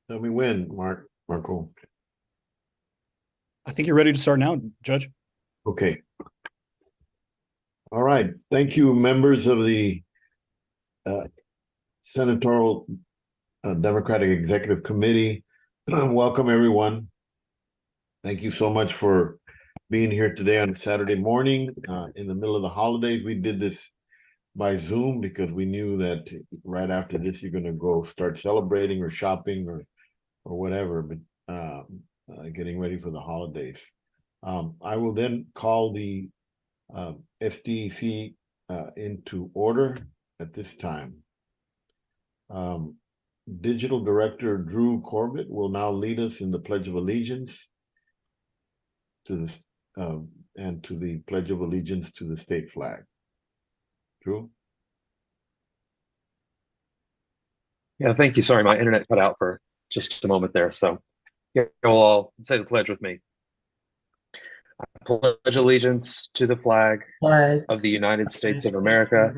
Tell me when, Marco. I think you're ready to start now, Judge. Okay. All right. Thank you, members of the Senatorial Democratic Executive Committee. Welcome, everyone. Thank you so much for being here today on Saturday morning in the middle of the holidays. We did this by Zoom because we knew that right after this, you're going to go start celebrating or shopping or whatever, but getting ready for the holidays. I will then call the FDC into order at this time. Digital Director Drew Corbett will now lead us in the Pledge of Allegiance to this and to the Pledge of Allegiance to the state flag. Drew? Yeah, thank you. Sorry, my internet cut out for just a moment there. So yeah, you'll all say the pledge with me. I pledge allegiance to the flag of the United States of America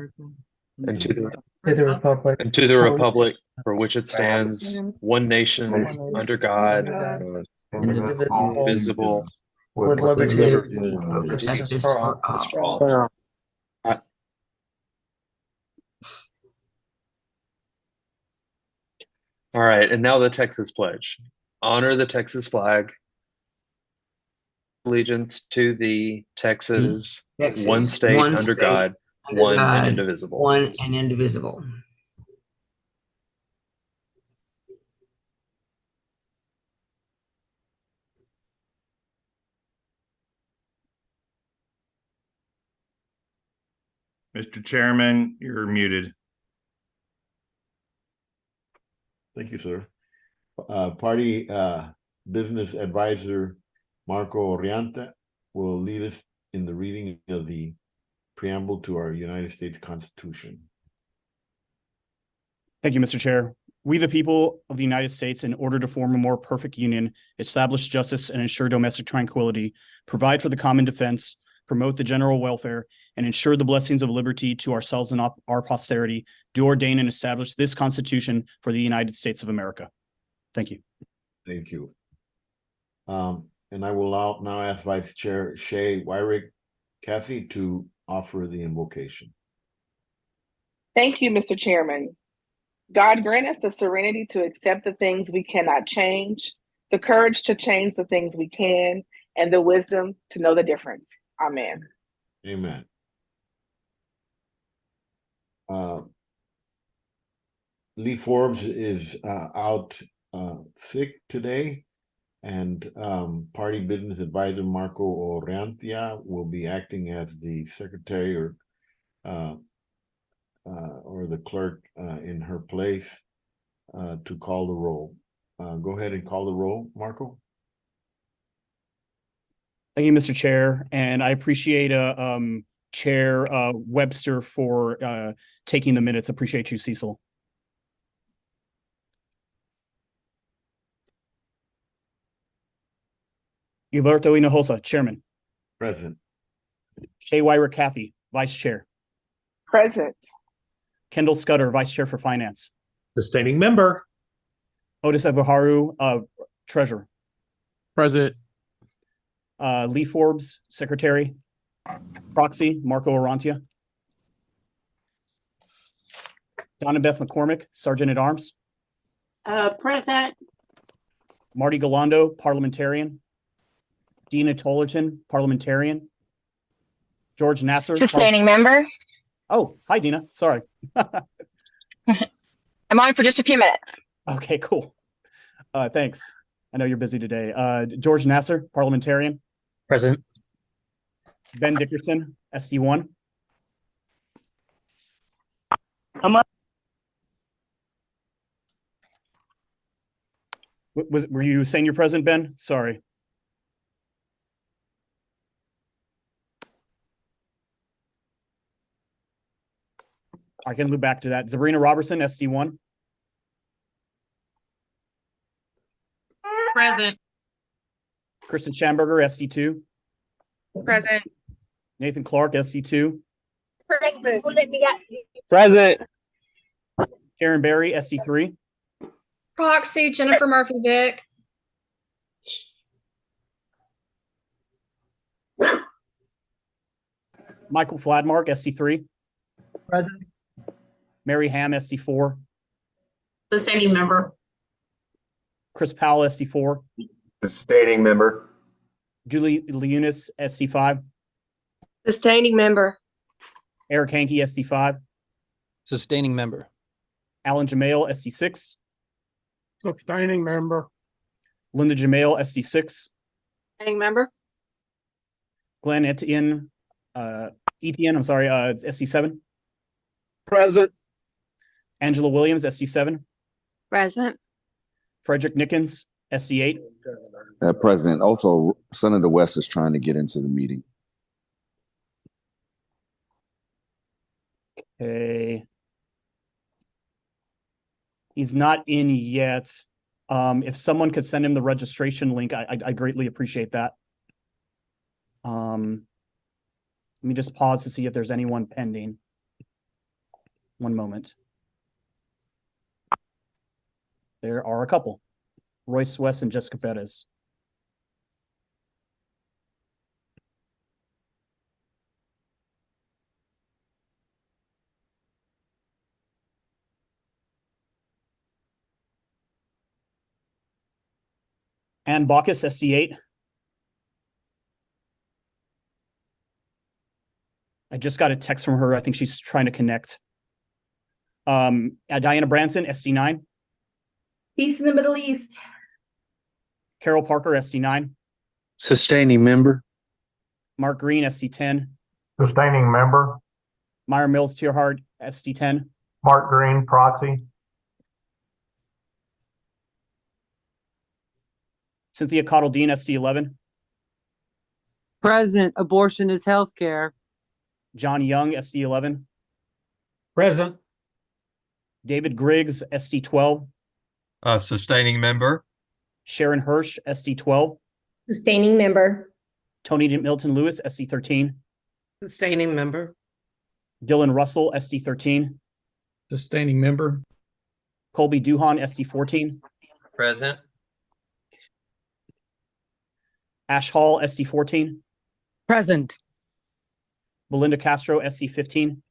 and to the republic for which it stands, one nation under God, indivisible, with liberty and and justice justice for all. All right, and now the Texas Pledge. Honor the Texas flag. Allegiance to the Texas, one state under God, one and indivisible. One and indivisible. Mr. Chairman, you're muted. Thank you, sir. Party Business Advisor Marco Orianta will lead us in the reading of the preamble to our United States Constitution. Thank you, Mr. Chair. We, the people of the United States, in order to form a more perfect union, establish justice and ensure domestic tranquility, provide for the common defense, promote the general welfare, and ensure the blessings of liberty to ourselves and our posterity, do ordain and establish this Constitution for the United States of America. Thank you. Thank you. And I will now ask Vice Chair Shay Wyrick Kathy to offer the invocation. Thank you, Mr. Chairman. God grant us the serenity to accept the things we cannot change, the courage to change the things we can, and the wisdom to know the difference. Amen. Amen. Lee Forbes is out sick today, and Party Business Advisor Marco Orrantia will be acting as the secretary or the clerk in her place to call the roll. Go ahead and call the roll, Marco. Thank you, Mr. Chair, and I appreciate Chair Webster for taking the minutes. Appreciate you, Cecil. Gilberto Hinojosa, Chairman. Present. Shay Wyrick Kathy, Vice Chair. Present. Kendall Scudder, Vice Chair for Finance. Sustaining member. Otis Ebuharu, Treasurer. Present. Lee Forbes, Secretary. Proxy, Marco Orrantia. Donna Beth McCormick, Sergeant at Arms. Present. Marty Galando, Parliamentarian. Dina Tollerton, Parliamentarian. George Nasser. Sustaining member. Oh, hi, Dina. Sorry. I'm on for just a few minutes. Okay, cool. Thanks. I know you're busy today. George Nasser, Parliamentarian. Present. Ben Dickerson, SD1. I'm on. Were you saying you're present, Ben? Sorry. I can loop back to that. Sabrina Robertson, SD1. Present. Kristen Schamberger, SD2. Present. Nathan Clark, SD2. Present. Karen Berry, SD3. Proxy, Jennifer Murphy Dick. Michael Fladmark, SD3. Present. Mary Ham, SD4. Sustaining member. Chris Powell, SD4. Sustaining member. Julie Leunis, SD5. Sustaining member. Eric Hankey, SD5. Sustaining member. Alan Jamail, SD6. Sustaining member. Linda Jamail, SD6. Sustaining member. Glenn Etienne, SD7. Present. Angela Williams, SD7. Present. Frederick Nickens, SD8. President, also Senator West is trying to get into the meeting. Okay. He's not in yet. If someone could send him the registration link, I greatly appreciate that. Let me just pause to see if there's anyone pending. One moment. There are a couple. Royce West and Jessica Perez. Ann Baucus, SD8. I just got a text from her. I think she's trying to connect. Diana Branson, SD9. Peace in the Middle East. Carol Parker, SD9. Sustaining member. Mark Green, SD10. Sustaining member. Myra Mills Tierhard, SD10. Mark Green, proxy. Cynthia Cottle Dean, SD11. Present. Abortion is healthcare. John Young, SD11. Present. David Griggs, SD12. Sustaining member. Sharon Hirsch, SD 12. Sustaining member. Tony Milton Lewis, SD 13. Sustaining member. Dylan Russell, SD 13. Sustaining member. Colby Duhan, SD 14. Present. Ash Hall, SD 14. Present. Belinda Castro, SD 15.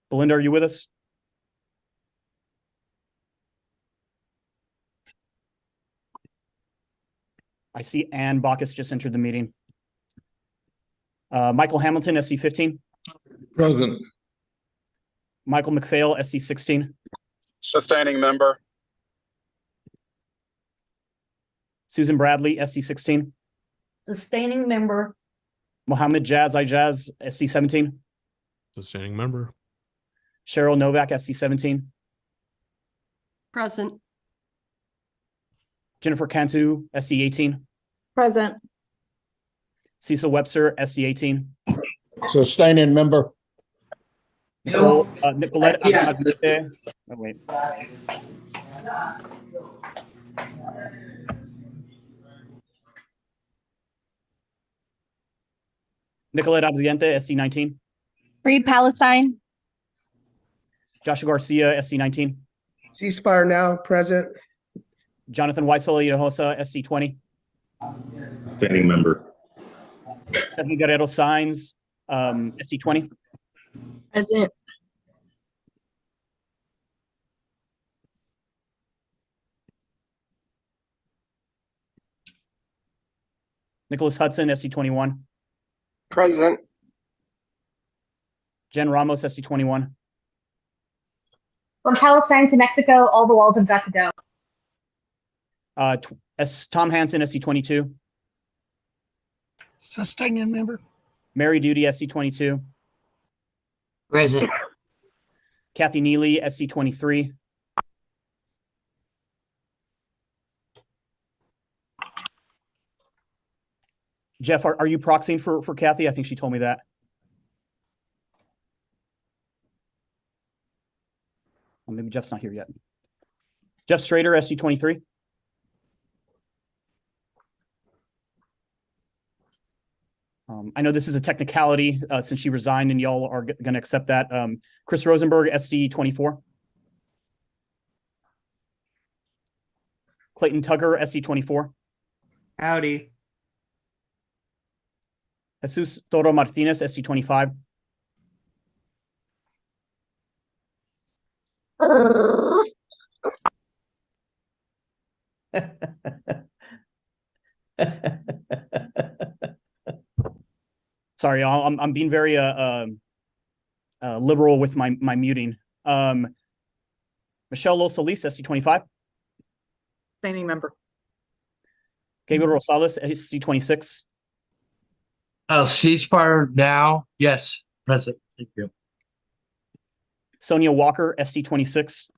Belinda, are you with us? I see Ann Bacchus just entered the meeting. Michael Hamilton, SC 15. Present. Michael McPhail, SC 16. Sustaining member. Susan Bradley, SC 16. Sustaining member. Mohammed Jazz Ijaz, SC 17. Sustaining member. Cheryl Novak, SC 17. Present. Jennifer Cantu, SC 18. Present. Cecil Webster, SC 18. Sustaining member. Nicolette Aguirre. Oh, wait. Nicolette Abdiente, SC 19. Free Palestine. Joshua Garcia, SC 19. Ceasefire now, present. Jonathan Weitzel Hinojosa, SC 20. Standing member. Stephanie Guerrero Signs, SC 20. Present. Nicholas Hudson, SC 21. Present. Jen Ramos, SC 21. From Palestine to Mexico, all the walls have got to go. Tom Hansen, SC 22. Sustaining member. Mary Duty, SC 22. Present. Kathy Neely, SC 23. Jeff, are you proxying for Kathy? I think she told me that. Well, maybe Jeff's not here yet. Jeff Strader, SC 23. I know this is a technicality since she resigned and y'all are going to accept that. Chris Rosenberg, SD 24. Clayton Tugger, SC 24. Howdy. Jesus Toro Martinez, SC 25. Sorry, I'm being very liberal with my muting. Michelle Los Solis, SC 25. Sustaining member. Gabriel Rosales, SC 26. Ceasefire now. Yes, present. Thank you. Sonia Walker, SC 26.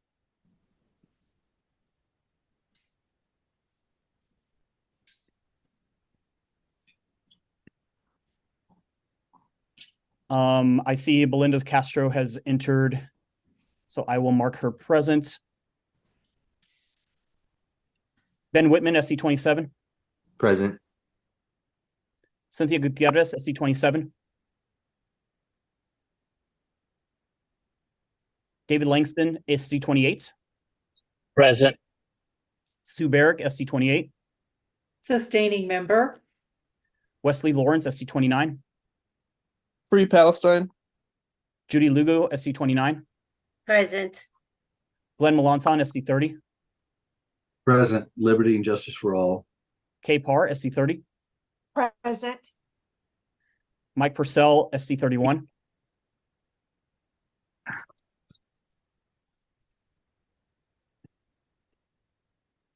I see Belinda Castro has entered, so I will mark her present. Ben Whitman, SC 27. Present. Cynthia Gutierrez, SC 27. David Langston, SC 28. Present. Sue Barrick, SC 28. Sustaining member. Wesley Lawrence, SC 29. Free Palestine. Judy Lugo, SC 29. Present. Glenn Melanson, SC 30. Present. Liberty and justice for all. Kay Parr, SC 30. Present. Mike Purcell, SC 31.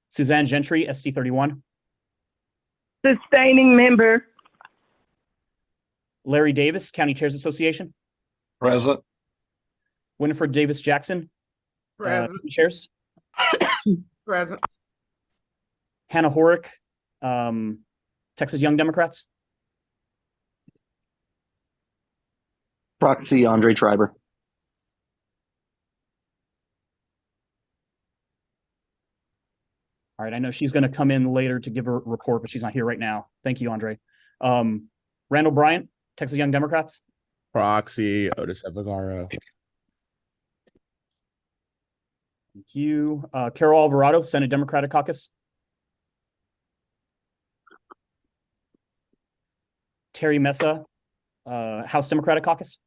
Suzanne Gentry, SC 31. Sustaining member. Larry Davis, County Chairs Association. Present. Winifred Davis Jackson. Chairs. Present. Hannah Horick, Texas Young Democrats. Proxy Andre Triber. All right, I know she's going to come in later to give her report, but she's not here right now. Thank you, Andre. Randall Bryant, Texas Young Democrats. Proxy Otis Evagaro. Thank you. Carol Alvarado, Senate Democratic Caucus. Terry Mesa, House Democratic Caucus.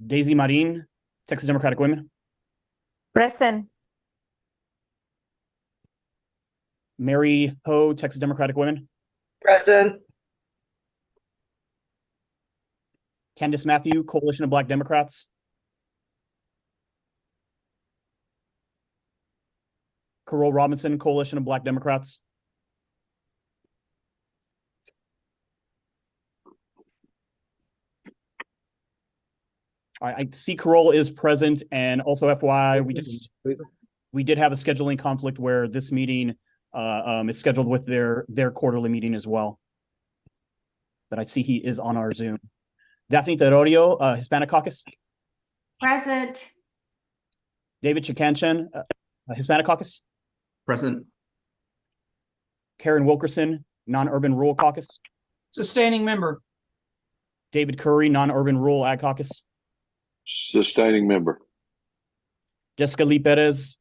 Daisy Marin, Texas Democratic Women. Present. Mary Ho, Texas Democratic Women. Present. Candice Matthew, Coalition of Black Democrats. Carol Robinson, Coalition of Black Democrats. I see Carol is present, and also FYI, we did have a scheduling conflict where this meeting is scheduled with their quarterly meeting as well. But I see he is on our Zoom. Daphne Terorio, Hispanic Caucus. Present. David Chikanchan, Hispanic Caucus. Present. Karen Wilkerson, Non-Urban Rural Caucus. Sustaining member. David Curry, Non-Urban Rural Ag Caucus. Sustaining member. Jessica Lee Perez,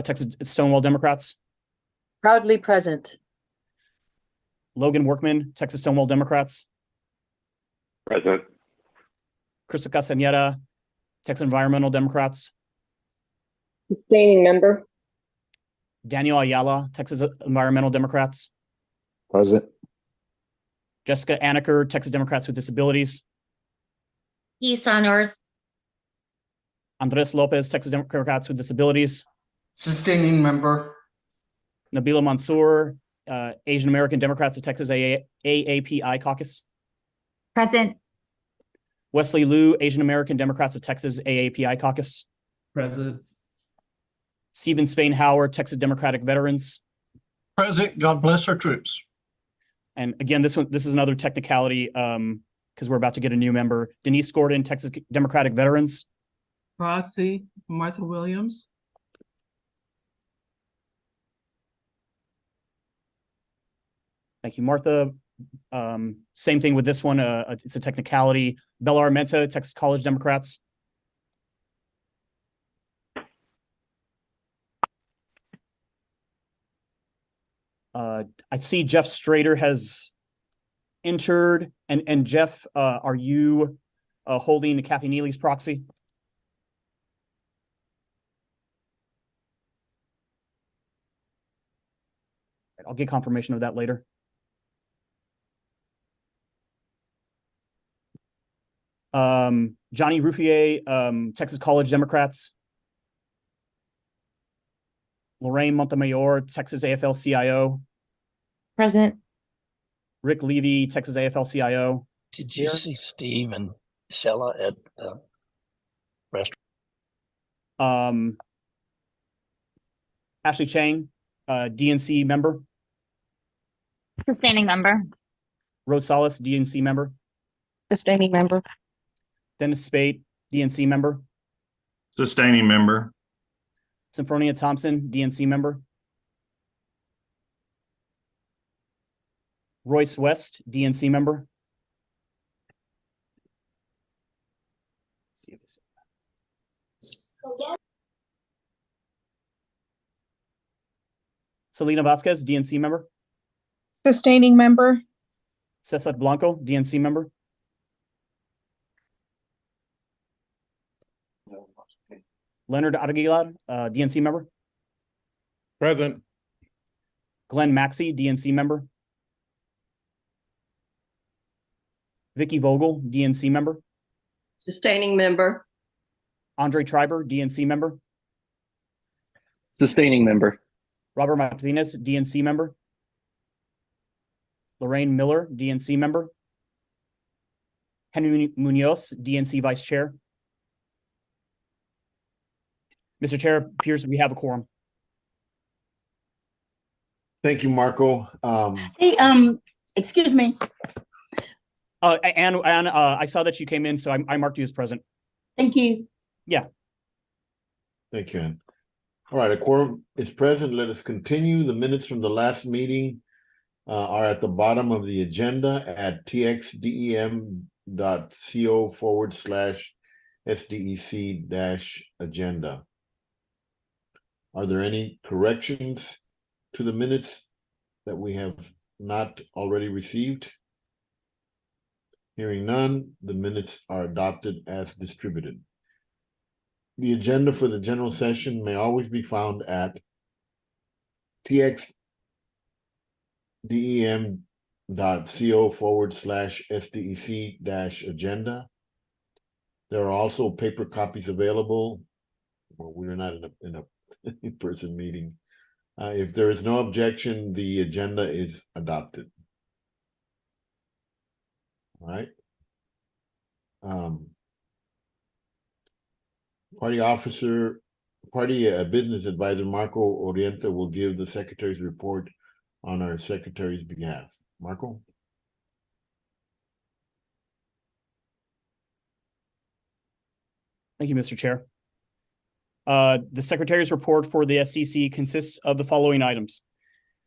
Texas Stonewall Democrats. Proudly present. Logan Workman, Texas Stonewall Democrats. Present. Krista Castañeda, Texas Environmental Democrats. Sustaining member. Daniel Ayala, Texas Environmental Democrats. Present. Jessica Anaker, Texas Democrats with Disabilities. Peace on earth. Andres Lopez, Texas Democrats with Disabilities. Sustaining member. Nabila Mansour, Asian American Democrats of Texas AAPI Caucus. Present. Wesley Liu, Asian American Democrats of Texas AAPI Caucus. Present. Stephen Spain Howard, Texas Democratic Veterans. Present. God bless our troops. And again, this is another technicality because we're about to get a new member. Denise Gordon, Texas Democratic Veterans. Proxy Martha Williams. Thank you, Martha. Same thing with this one. It's a technicality. Bella Armenta, Texas College Democrats. I see Jeff Strader has entered. And Jeff, are you holding Kathy Neely's proxy? I'll get confirmation of that later. Johnny Ruffier, Texas College Democrats. Lorraine Montemayor, Texas AFL-CIO. Present. Rick Levy, Texas AFL-CIO. Did you see Steve and Shella at the restaurant? Ashley Chang, DNC member. Sustaining member. Rose Salas, DNC member. Sustaining member. Dennis Spate, DNC member. Sustaining member. Symphonia Thompson, DNC member. Royce West, DNC member. Let's see if this. Selena Vasquez, DNC member. Sustaining member. Cesar Blanco, DNC member. Leonard Aguilar, DNC member. Present. Glenn Maxey, DNC member. Vicky Vogel, DNC member. Sustaining member. Andre Triber, DNC member. Sustaining member. Robert Martinez, DNC member. Lorraine Miller, DNC member. Henry Munoz, DNC vice chair. Mr. Chair, appears we have a quorum. Thank you, Marco. Hey, excuse me. And I saw that you came in, so I marked you as present. Thank you. Thank you, Ann. All right, a quorum is present. Let us continue. The minutes from the last meeting are at the bottom of the agenda at txdem.co/SDEC-agenda. Are there any corrections to the minutes that we have not already received? Hearing none, the minutes are adopted as distributed. The agenda for the general session may always be found at txdem.co/SDEC-agenda. There are also paper copies available. Well, we are not in a in-person meeting. If there is no objection, the agenda is adopted. All right. Business advisor Marco Orienta will give the secretary's report on our secretary's behalf. Marco? Thank you, Mr. Chair. The Secretary's report for the SDC consists of the following items.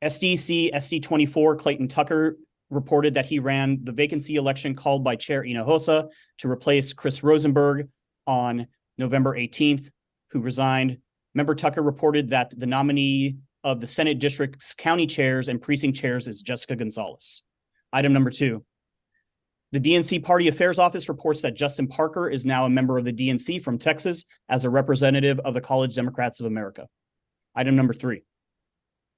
SDC SD24 Clayton Tucker reported that he ran the vacancy election called by Chair Hinojosa to replace Chris Rosenberg on November 18th, who resigned. Member Tucker reported that the nominee of the Senate District's county chairs and precinct chairs is Jessica Gonzalez. Item number 2. The DNC Party Affairs Office reports that Justin Parker is now a member of the DNC from Texas as a representative of the College Democrats of America. Item number 3.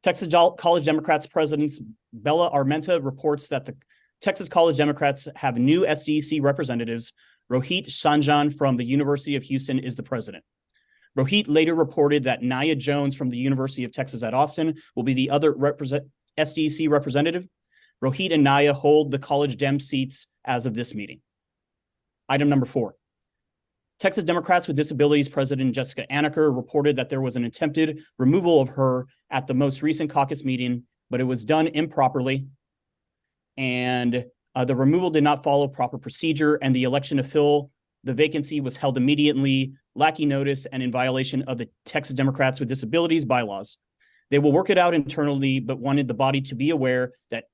Texas College Democrats President Bella Armenta reports that the Texas College Democrats have new SDC representatives. Rohit Sanjan from the University of Houston is the president. Rohit later reported that Nia Jones from the University of Texas at Austin will be the other SDC representative. Rohit and Nia hold the College Dem seats as of this meeting. Item number 4. Texas Democrats with Disabilities President Jessica Anaker reported that there was an attempted removal of her at the most recent caucus meeting, but it was done improperly. And the removal did not follow proper procedure, and the election to fill the vacancy was held immediately, lacking notice and in violation of the Texas Democrats with Disabilities bylaws. They will work it out internally, but wanted the body to be aware that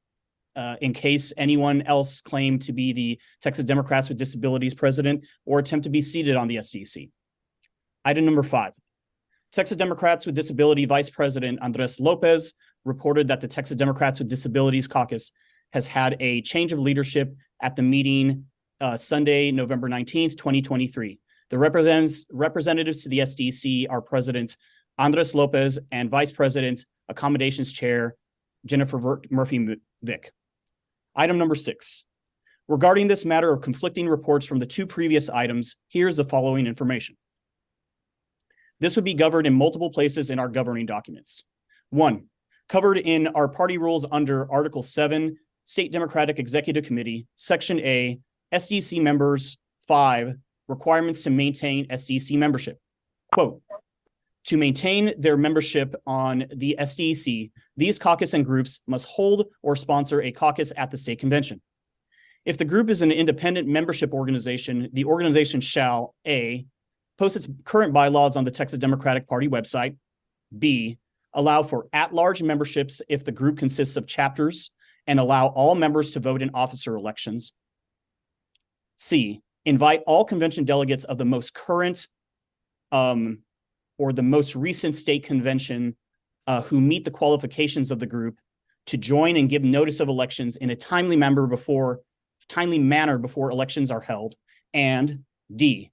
in case anyone else claimed to be the Texas Democrats with Disabilities president or attempt to be seated on the SDC. Item number 5. Texas Democrats with Disability Vice President Andres Lopez reported that the Texas Democrats with Disabilities Caucus has had a change of leadership at the meeting Sunday, November 19th, 2023. The representatives to the SDC are President Andres Lopez and Vice President Accommodations Chair Jennifer Murphy-Vick. Item number 6. Regarding this matter of conflicting reports from the 2 previous items, here's the following information. This would be governed in multiple places in our governing documents. 1. Covered in our party rules under Article 7, State Democratic Executive Committee, Section A, SDC members. 5. Requirements to maintain SDC membership. Quote, to maintain their membership on the SDC, these caucus and groups must hold or sponsor a caucus at the state convention. If the group is an independent membership organization, the organization shall A, post its current bylaws on the Texas Democratic Party website, B, allow for at-large memberships if the group consists of chapters and allow all members to vote in officer elections, C, invite all convention delegates of the most current or the most recent state convention who meet the qualifications of the group to join and give notice of elections in a timely manner before elections are held. And D,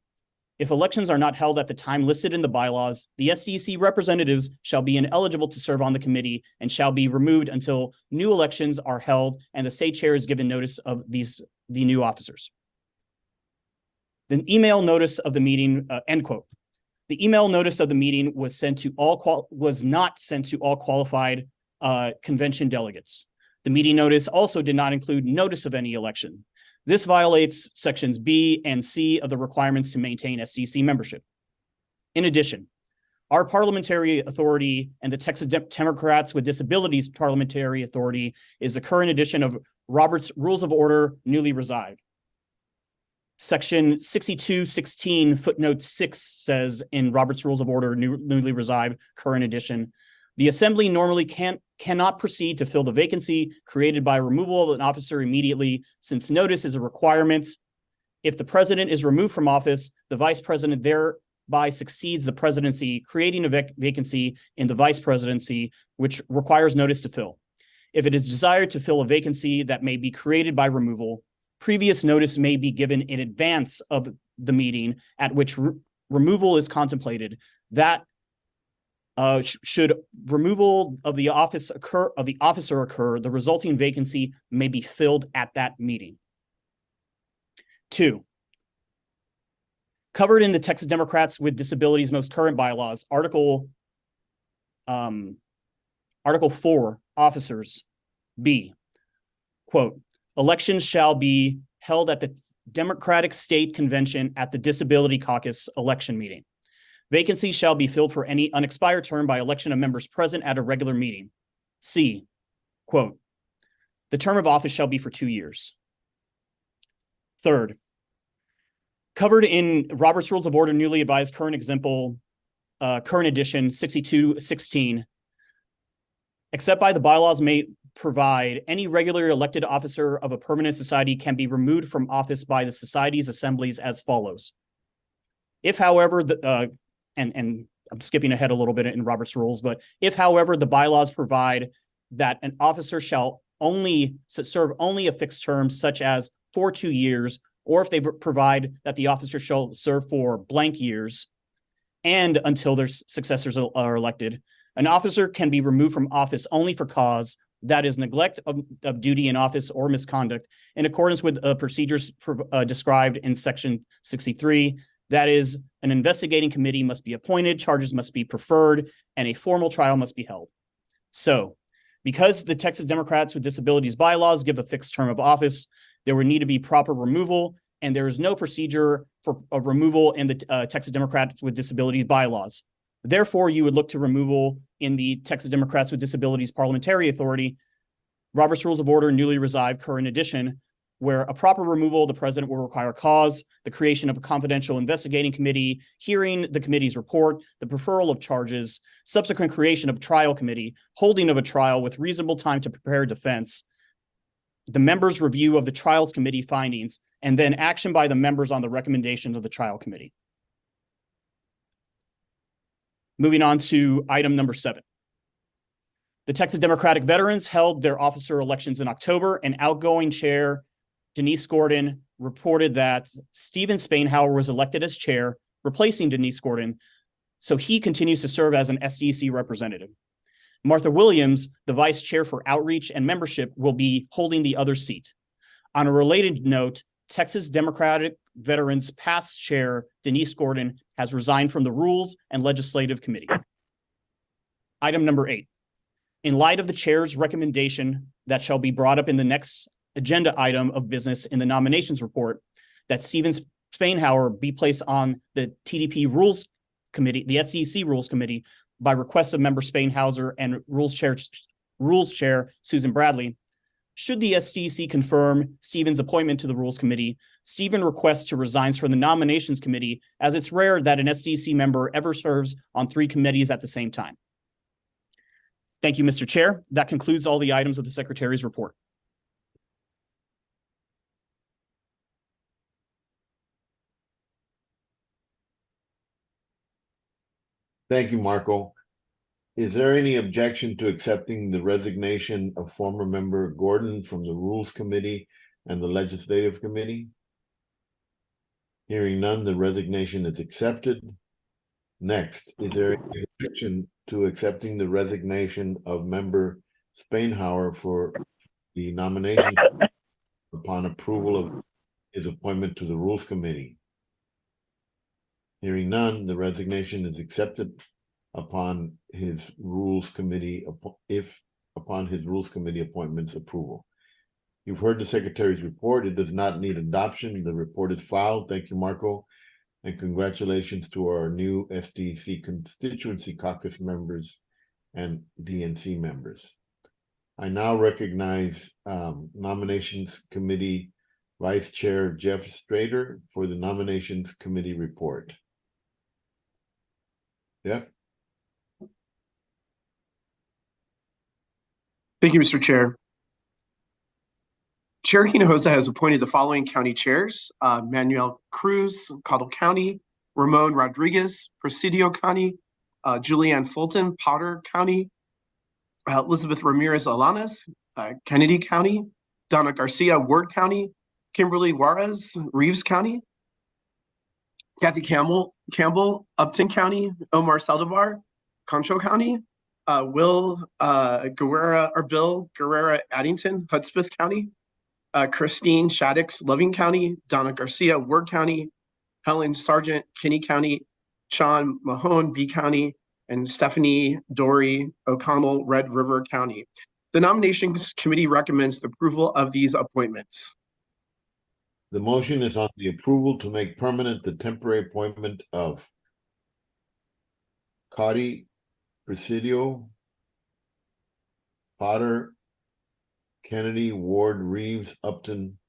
if elections are not held at the time listed in the bylaws, the SDC representatives shall be ineligible to serve on the committee and shall be removed until new elections are held and the state chair is given notice of the new officers. The email notice of the meeting, end quote. The email notice of the meeting was not sent to all qualified convention delegates. The meeting notice also did not include notice of any election. This violates sections B and C of the requirements to maintain SDC membership. In addition, Our parliamentary authority and the Texas Democrats with Disabilities Parliamentary Authority is the current edition of Robert's Rules of Order newly revised. Section 6216 footnote 6 says in Robert's Rules of Order newly revised current edition, the assembly normally cannot proceed to fill the vacancy created by removal of an officer immediately, since notice is a requirement. If the president is removed from office, the vice president thereby succeeds the presidency, creating a vacancy in the vice presidency, which requires notice to fill. If it is desired to fill a vacancy that may be created by removal, previous notice may be given in advance of the meeting at which removal is contemplated. That should removal of the officer occur, the resulting vacancy may be filled at that meeting. 2, covered in the Texas Democrats with Disabilities most current bylaws, Article 4, officers, B, quote, elections shall be held at the Democratic State Convention at the Disability Caucus election meeting. Vacancies shall be filled for any unexpired term by election of members present at a regular meeting. C, quote, the term of office shall be for 2 years. 3rd, covered in Robert's Rules of Order newly advised current edition 6216, except by the bylaws may provide, any regularly elected officer of a permanent society can be removed from office by the society's assemblies as follows. If, however, and I'm skipping ahead a little bit in Robert's rules, but if, however, the bylaws provide that an officer shall serve only a fixed term, such as for 2 years, or if they provide that the officer shall serve for blank years and until their successors are elected, an officer can be removed from office only for cause that is neglect of duty in office or misconduct in accordance with procedures described in Section 63. That is, an investigating committee must be appointed, charges must be preferred, and a formal trial must be held. So, because the Texas Democrats with Disabilities bylaws give a fixed term of office, there would need to be proper removal, and there is no procedure for a removal in the Texas Democrats with Disabilities bylaws. Therefore, you would look to removal in the Texas Democrats with Disabilities Parliamentary Authority, Robert's Rules of Order newly revised current edition, where a proper removal of the president will require cause, the creation of a confidential investigating committee, hearing the committee's report, the referral of charges, subsequent creation of a trial committee, holding of a trial with reasonable time to prepare defense, the members' review of the trials committee findings, and then action by the members on the recommendations of the trial committee. Moving on to item number 7. The Texas Democratic veterans held their officer elections in October, and outgoing chair Denise Gordon reported that Stephen Spainhauer was elected as chair, replacing Denise Gordon, so he continues to serve as an SDC representative. Martha Williams, the vice chair for outreach and membership, will be holding the other seat. On a related note, Texas Democratic veterans past chair Denise Gordon has resigned from the Rules and Legislative Committee. Item number 8. In light of the chair's recommendation that shall be brought up in the next agenda item of business in the nominations report, that Stephen Spainhauer be placed on the TDP Rules Committee, the SEC Rules Committee, by request of member Spainhauser and Rules Chair Susan Bradley. Should the SDC confirm Stephen's appointment to the Rules Committee, Stephen requests to resign from the Nominations Committee, as it's rare that an SDC member ever serves on 3 committees at the same time. Thank you, Mr. Chair. That concludes all the items of the Secretary's report. Thank you, Marco. Is there any objection to accepting the resignation of former member Gordon from the Rules Committee and the Legislative Committee? Hearing none, the resignation is accepted. Next, is there any objection to accepting the resignation of member Spainhauer for the nominations upon approval of his appointment to the Rules Committee? Hearing none, the resignation is accepted upon his Rules Committee, upon his Rules Committee appointment's approval. You've heard the Secretary's report. It does not need adoption. The report is filed. Thank you, Marco. And congratulations to our new SDC constituency caucus members and DNC members. I now recognize Nominations Committee Vice Chair Jeff Strader for the Nominations Committee report. Jeff? Thank you, Mr. Chair. Chair Hinojosa has appointed the following county chairs: Manuel Cruz, Cottle County; Ramon Rodriguez, Presidio County; Julianne Fulton, Potter County; Elizabeth Ramirez Alanas, Kennedy County; Donna Garcia, Ward County; Kimberly Juarez, Reeves County; Kathy Campbell, Upton County; Omar Saldivar, Concho County; Bill Guerrera Addington, Hudspeth County; Christine Shaddix, Loving County; Donna Garcia, Ward County; Helen Sargent, Kinney County; Sean Mahone, B County; and Stephanie Dory O'Connell, Red River County. The Nominations Committee recommends the approval of these appointments. The motion is on the approval to make permanent the temporary appointment of Cotty, Presidio, Potter, Kennedy, Ward, Reeves, Upton,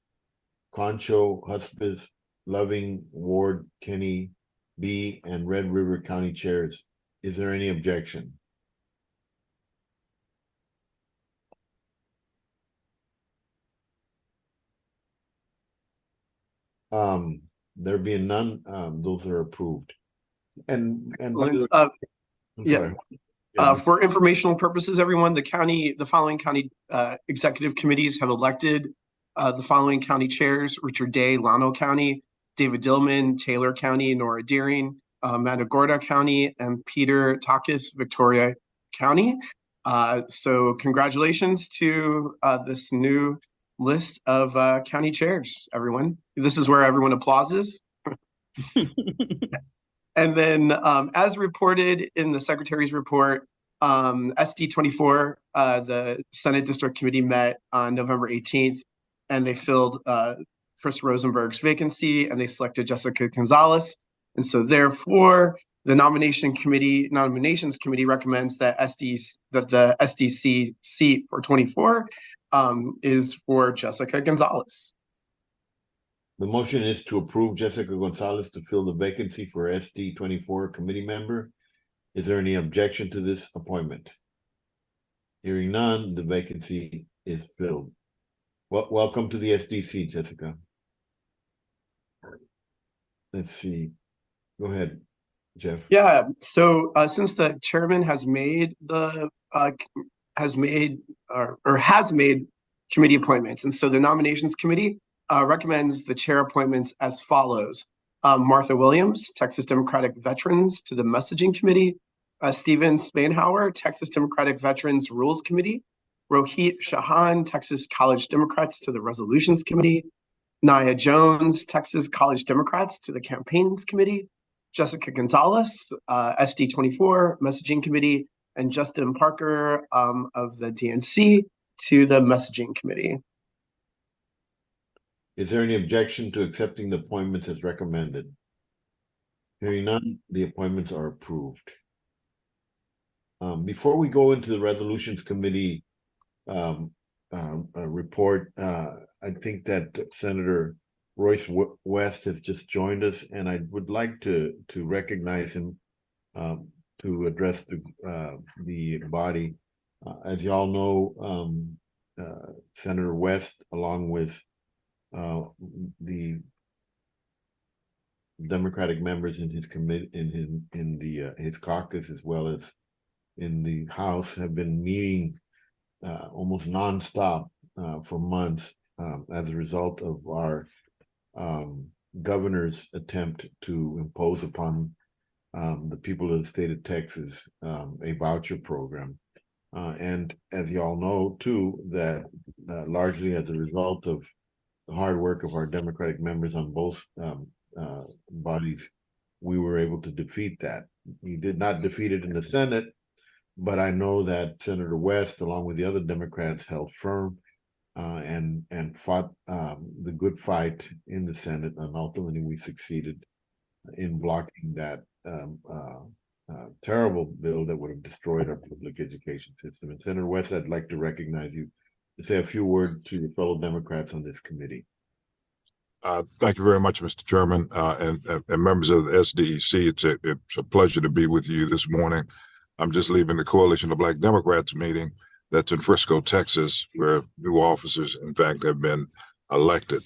Concho, Hudspeth, Loving, Ward, Kenny, B, and Red River County chairs. Is there any objection? There being none, those are approved. And I'm Yeah. sorry. For informational purposes, everyone, the following county executive committees have elected the following county chairs: Richard Day, Llano County; David Dillman, Taylor County; Nora Deering, Matagorda County; and Peter Takis, Victoria County. So congratulations to this new list of county chairs, everyone. This is where everyone applauses. And then as reported in the Secretary's report, SD 24, the Senate District Committee met on November 18th, and they filled Chris Rosenberg's vacancy, and they selected Jessica Gonzalez. And so therefore, the Nominations Committee recommends that the SDC seat for 24 is for Jessica Gonzalez. The motion is to approve Jessica Gonzalez to fill the vacancy for SD 24 committee member. Is there any objection to this appointment? Hearing none, the vacancy is filled. Welcome to the SDC, Jessica. Let's see. Go ahead, Jeff. Yeah. So since the chairman has made committee appointments, and so the Nominations Committee recommends the chair appointments as follows: Martha Williams, Texas Democratic Veterans, to the Messaging Committee; Stephen Spanhauer, Texas Democratic Veterans Rules Committee; Rohit Shahan, Texas College Democrats, to the Resolutions Committee; Nia Jones, Texas College Democrats, to the Campaigns Committee; Jessica Gonzalez, SD 24 Messaging Committee; and Justin Parker of the DNC to the Messaging Committee. Is there any objection to accepting the appointments as recommended? Hearing none, the appointments are approved. Before we go into the Resolutions Committee report, I think that Senator Royce West has just joined us, and I would like to recognize him to address the body. As you all know, Senator West, along with the Democratic members in his committee, his caucus, as well as in the House, have been meeting almost nonstop for months as a result of our governor's attempt to impose upon the people of the state of Texas a voucher program. And as you all know, too, that largely as a result of the hard work of our Democratic members on both bodies, we were able to defeat that. We did not defeat it in the Senate, but I know that Senator West, along with the other Democrats, held firm and fought the good fight in the Senate, and ultimately we succeeded in blocking that terrible bill that would have destroyed our public education system. And Senator West, I'd like to recognize you to say a few words to your fellow Democrats on this committee. Thank you very much, Mr. Chairman, and members of the SDEC. It's a pleasure to be with you this morning. I'm just leaving the Coalition of Black Democrats meeting that's in Frisco, Texas, where new officers, in fact, have been elected.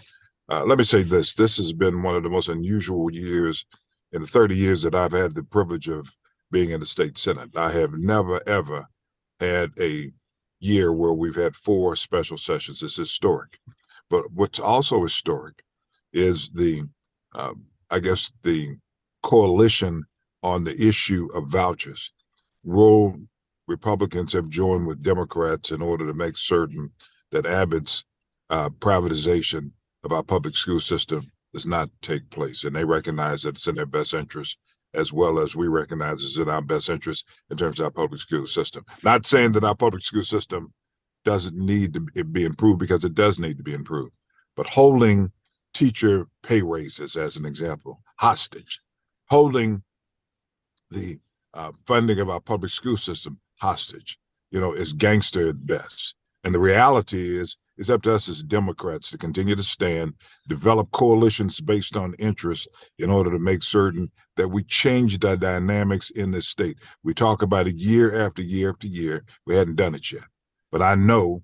Let me say this. This has been one of the most unusual years in the 30 years that I've had the privilege of being in the state Senate. I have never, ever had a year where we've had 4 special sessions. It's historic. But what's also historic is the coalition on the issue of vouchers. Rural Republicans have joined with Democrats in order to make certain that Abbott's privatization of our public school system does not take place. And they recognize that it's in their best interest, as well as we recognize it's in our best interest in terms of our public school system. Not saying that our public school system doesn't need to be improved, because it does need to be improved, but holding teacher pay raises, as an example, hostage, holding the funding of our public school system hostage, is gangster at best. And the reality is, it's up to us as Democrats to continue to stand, develop coalitions based on interests in order to make certain that we change the dynamics in this state. We talk about it year after year after year. We hadn't done it yet. But I know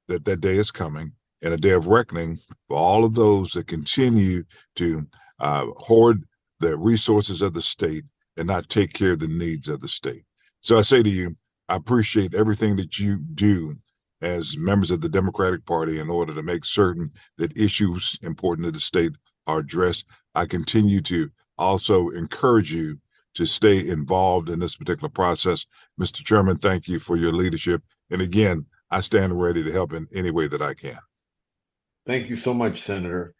that that day is coming, and a day of reckoning for all of those that continue to hoard the resources of the state and not take care of the needs of the state. So I say to you, I appreciate everything that you do as members of the Democratic Party in order to make certain that issues important to the state are addressed. I continue to also encourage you to stay involved in this particular process. Mr. Chairman, thank you for your leadership. And again, I stand ready to help in any way that I can. Thank you so much, Senator.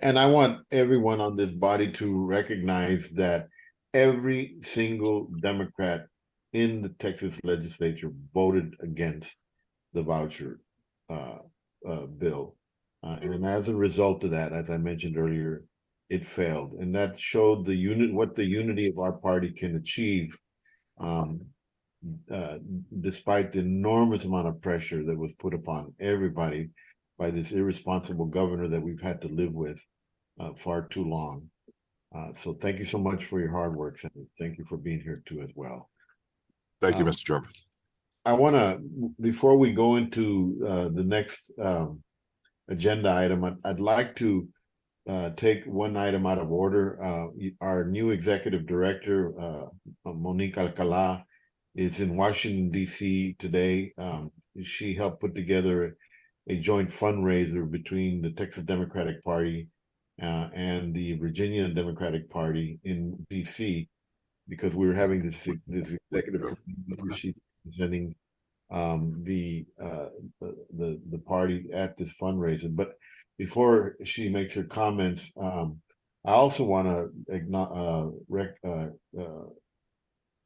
And I want everyone on this body to recognize that every single Democrat in the Texas legislature voted against the voucher bill. And as a result of that, as I mentioned earlier, it failed. And that showed what the unity of our party can achieve, despite the enormous amount of pressure that was put upon everybody by this irresponsible governor that we've had to live with far too long. So thank you so much for your hard work, Senator. Thank you for being here too as well. Thank you, Mr. Chairman. I want to, before we go into the next agenda item, I'd like to take one item out of order. Our new executive director, Monique Alcala, is in Washington, D.C. today. She helped put together a joint fundraiser between the Texas Democratic Party and the Virginia Democratic Party in D.C. because we were having this executive committee. She presenting the party at this fundraiser. But before she makes her comments, I also want to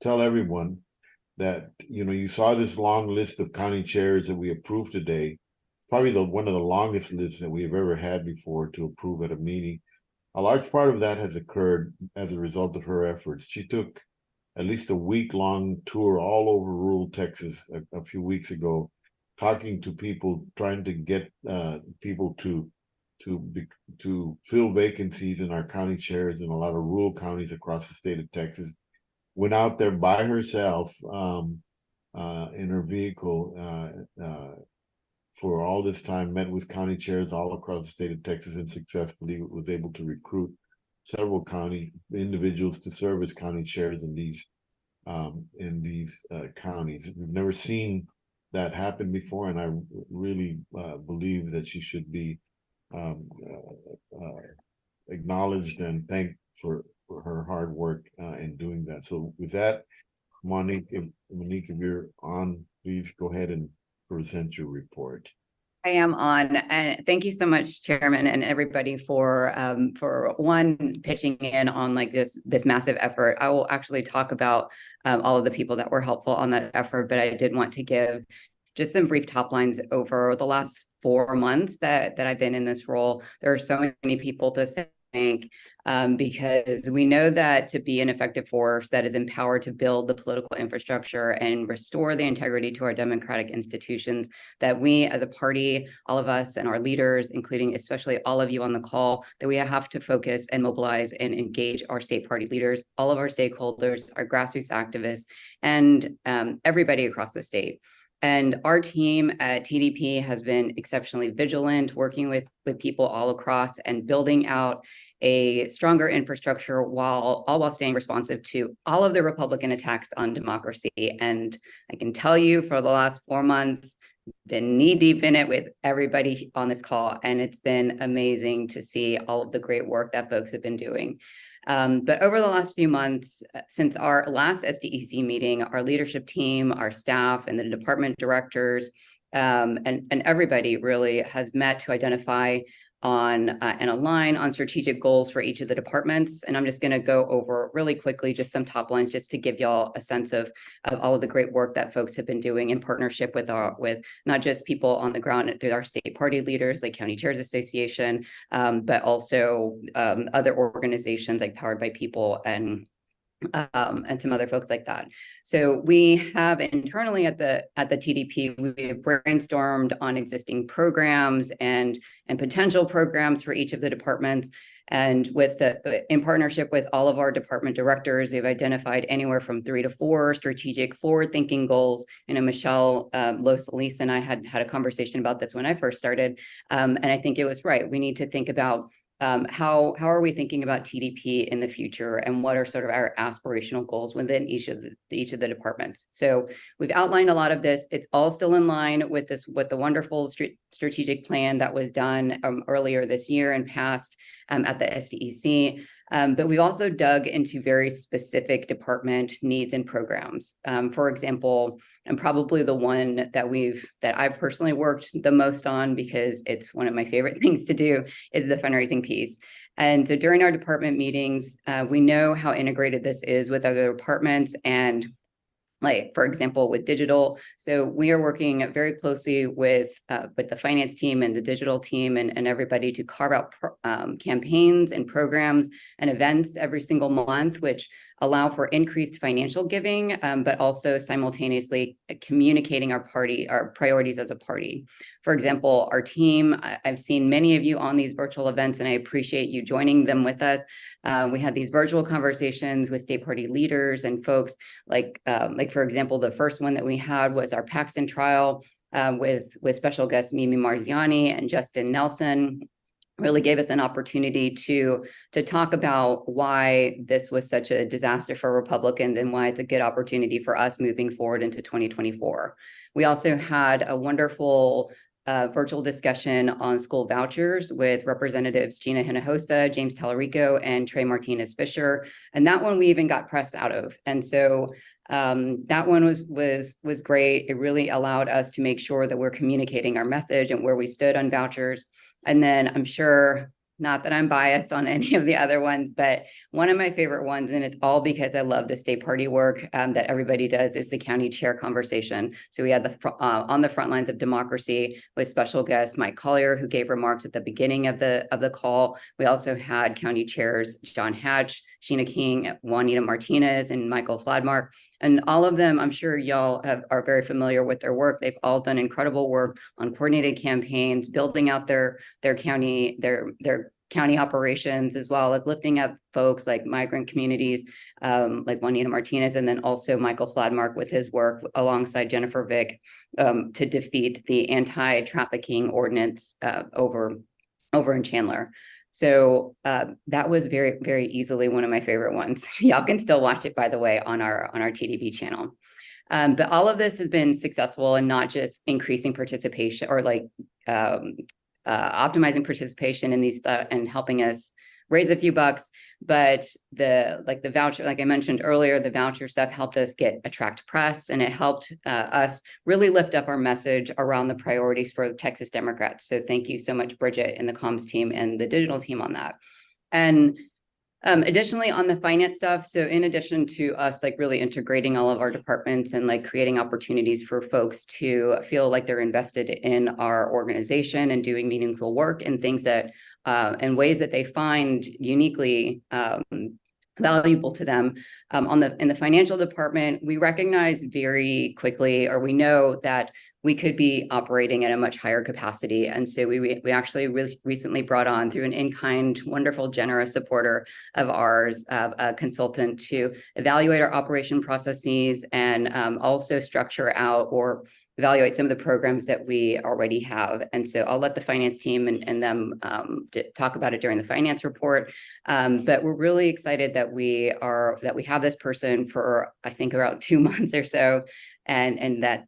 tell everyone that you saw this long list of county chairs that we approved today. Probably one of the longest lists that we have ever had before to approve at a meeting. A large part of that has occurred as a result of her efforts. She took at least a week-long tour all over rural Texas a few weeks ago, talking to people, trying to get people to fill vacancies in our county chairs in a lot of rural counties across the state of Texas. Went out there by herself in her vehicle for all this time, met with county chairs all across the state of Texas, and successfully was able to recruit several county individuals to serve as county chairs in these counties. We've never seen that happen before, and I really believe that she should be acknowledged and thanked for her hard work in doing that. So with that, Monique, if you're on, please go ahead and present your report. I am on, and thank you so much, Chairman, and everybody for pitching in on this massive effort. I will actually talk about all of the people that were helpful on that effort, but I did want to give just some brief top lines over the last 4 months that I've been in this role. There are so many people to think, because we know that to be an effective force that is empowered to build the political infrastructure and restore the integrity to our democratic institutions, that we as a party, all of us and our leaders, including especially all of you on the call, that we have to focus and mobilize and engage our state party leaders, all of our stakeholders, our grassroots activists, and everybody across the state. And our team at TDP has been exceptionally vigilant, working with people all across and building out a stronger infrastructure all while staying responsive to all of the Republican attacks on democracy. And I can tell you for the last 4 months, been knee deep in it with everybody on this call. And it's been amazing to see all of the great work that folks have been doing. But over the last few months, since our last SDEC meeting, our leadership team, our staff, and the department directors, and everybody really has met to identify on and align on strategic goals for each of the departments. And I'm just going to go over really quickly just some top lines just to give y'all a sense of all of the great work that folks have been doing in partnership with not just people on the ground through our state party leaders like County Chairs Association, but also other organizations like Powered by People and some other folks like that. So we have internally at the TDP, we have brainstormed on existing programs and potential programs for each of the departments. And in partnership with all of our department directors, we've identified anywhere from 3 to 4 strategic forward-thinking goals. Michelle Losalisa and I had a conversation about this when I first started. And I think it was right. We need to think about how are we thinking about TDP in the future, and what are sort of our aspirational goals within each of the departments. So we've outlined a lot of this. It's all still in line with the wonderful strategic plan that was done earlier this year and passed at the SDEC. But we also dug into very specific department needs and programs. For example, and probably the one that I've personally worked the most on, because it's one of my favorite things to do, is the fundraising piece. And so during our department meetings, we know how integrated this is with other departments, and like, for example, with digital. So we are working very closely with the finance team and the digital team and everybody to carve out campaigns and programs and events every single month, which allow for increased financial giving, but also simultaneously communicating our priorities as a party. For example, our team, I've seen many of you on these virtual events, and I appreciate you joining them with us. We had these virtual conversations with state party leaders and folks like for example, the first one that we had was our Paxton trial with special guests Mimi Marziani and Justin Nelson. Really gave us an opportunity to talk about why this was such a disaster for Republicans and why it's a good opportunity for us moving forward into 2024. We also had a wonderful virtual discussion on school vouchers with Representatives Gina Hinojosa, James Tallarico, and Trey Martinez Fisher. And that one we even got press out of. And so that one was great. It really allowed us to make sure that we're communicating our message and where we stood on vouchers. And then I'm sure, not that I'm biased on any of the other ones, but one of my favorite ones, and it's all because I love the state party work that everybody does, is the county chair conversation. So we had on the front lines of democracy with special guest Mike Collier, who gave remarks at the beginning of the call. We also had county chairs John Hatch, Sheena King, Juanita Martinez, and Michael Fladmark. And all of them, I'm sure y'all are very familiar with their work. They've all done incredible work on coordinated campaigns, building out their county operations, as well as lifting up folks like migrant communities, like Juanita Martinez, and then also Michael Fladmark with his work alongside Jennifer Vick to defeat the anti-trafficking ordinance over in Chandler. So that was very, very easily one of my favorite ones. Y'all can still watch it, by the way, on our TDP channel. But all of this has been successful in not just increasing participation or optimizing participation in these and helping us raise a few bucks, but the voucher, like I mentioned earlier, the voucher stuff helped us attract press, and it helped us really lift up our message around the priorities for the Texas Democrats. So thank you so much, Bridget, and the comms team and the digital team on that. And additionally, on the finance stuff, so in addition to us really integrating all of our departments and creating opportunities for folks to feel like they're invested in our organization and doing meaningful work and things that and ways that they find uniquely valuable to them. In the financial department, we recognize very quickly, or we know that we could be operating at a much higher capacity. And so we actually recently brought on, through an in-kind, wonderful, generous supporter of ours, a consultant to evaluate our operation processes and also structure out or evaluate some of the programs that we already have. And so I'll let the finance team and them talk about it during the finance report. But we're really excited that we have this person for, I think, around 2 months or so, and that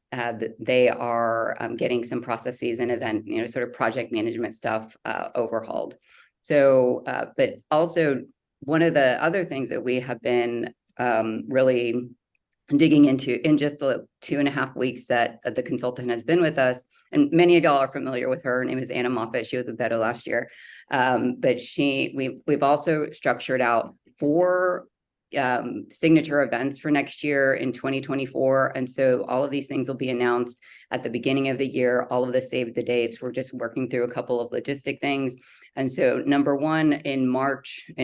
they are getting some processes and event, sort of project management stuff overhauled. So, but also one of the other things that we have been really digging into in just the 2.5 weeks that the consultant has been with us, and many of y'all are familiar with her. Her name is Anna Moffett. She was with Beto last year, but we've also structured out 4 signature events for next year in 2024, and so all of these things will be announced at the beginning of the year. All of the save the dates. We're just working through a couple of logistic things. And so number 1, in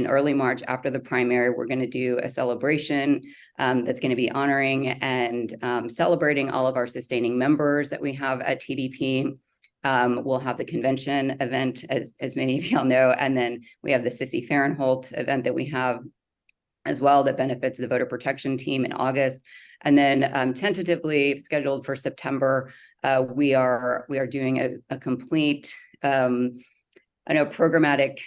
early March, after the primary, we're going to do a celebration that's going to be honoring and celebrating all of our sustaining members that we have at TDP. We'll have the convention event, as many of y'all know, and then we have the Sissy Fahrenholt event that we have as well that benefits the voter protection team in August. And then tentatively scheduled for September, we are doing a complete programmatic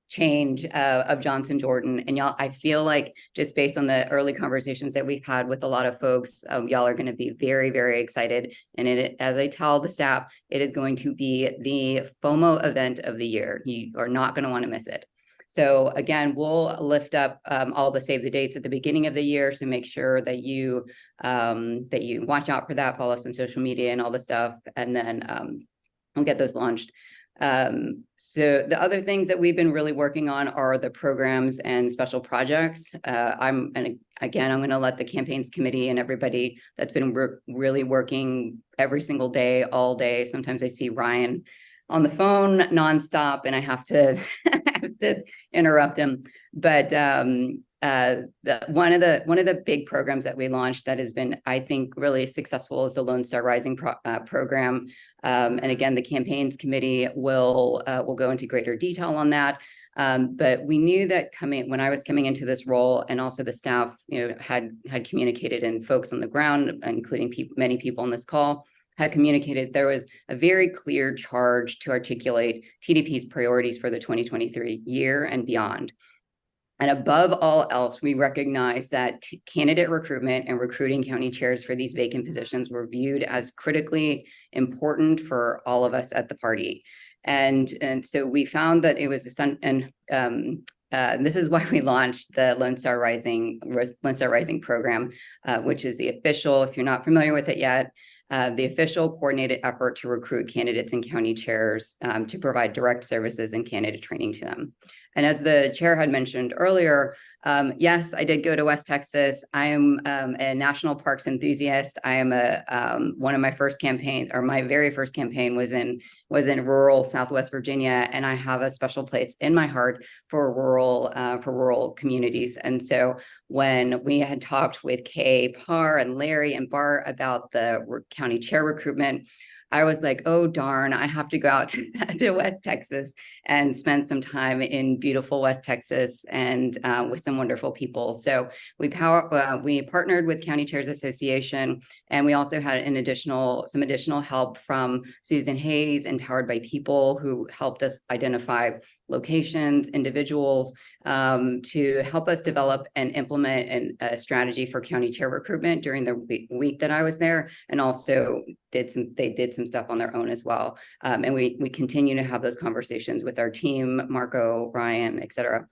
change of Johnson Jordan. And y'all, I feel like, just based on the early conversations that we've had with a lot of folks, y'all are going to be very, very excited. And as I tell the staff, it is going to be the FOMO event of the year. You are not going to want to miss it. So again, we'll lift up all the save the dates at the beginning of the year. So make sure that you watch out for that, follow us on social media and all the stuff, and then we'll get those launched. So the other things that we've been really working on are the programs and special projects. I'm going to let the campaigns committee and everybody that's been really working every single day, all day. Sometimes I see Ryan on the phone nonstop, and I have to interrupt him. But one of the big programs that we launched that has been, I think, really successful is the Lone Star Rising program. And again, the campaigns committee will go into greater detail on that. But we knew that when I was coming into this role, and also the staff, had communicated, and folks on the ground, including many people on this call, had communicated, there was a very clear charge to articulate TDP's priorities for the 2023 year and beyond. And above all else, we recognize that candidate recruitment and recruiting county chairs for these vacant positions were viewed as critically important for all of us at the party. And so we found that it was this is why we launched the Lone Star Rising program, which is the official, if you're not familiar with it yet, the official coordinated effort to recruit candidates and county chairs to provide direct services and candidate training to them. And as the chair had mentioned earlier, yes, I did go to West Texas. I am a national parks enthusiast. I am one of my first campaigns, or my very first campaign was in rural Southwest Virginia, and I have a special place in my heart for rural communities. And so when we had talked with Kay Parr and Larry and Bart about the county chair recruitment, I was like, oh, darn, I have to go out to West Texas and spend some time in beautiful West Texas and with some wonderful people. So we partnered with County Chairs Association, and we also had some additional help from Susan Hayes and Powered by People, who helped us identify locations, individuals, to help us develop and implement a strategy for county chair recruitment during the week that I was there, and also they did some stuff on their own as well. And we continue to have those conversations with our team, Marco, Ryan, et cetera.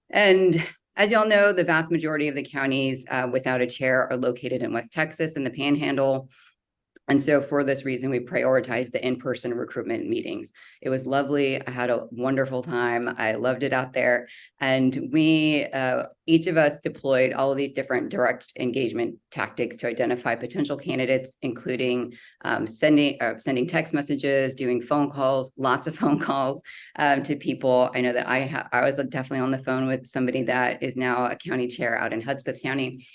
And as y'all know, the vast majority of the counties without a chair are located in West Texas in the Panhandle. And so for this reason, we prioritized the in-person recruitment meetings. It was lovely. I had a wonderful time. I loved it out there. And we, each of us deployed all of these different direct engagement tactics to identify potential candidates, including sending text messages, doing phone calls, lots of phone calls to people. I know that I was definitely on the phone with somebody that is now a county chair out in Hudspeth County.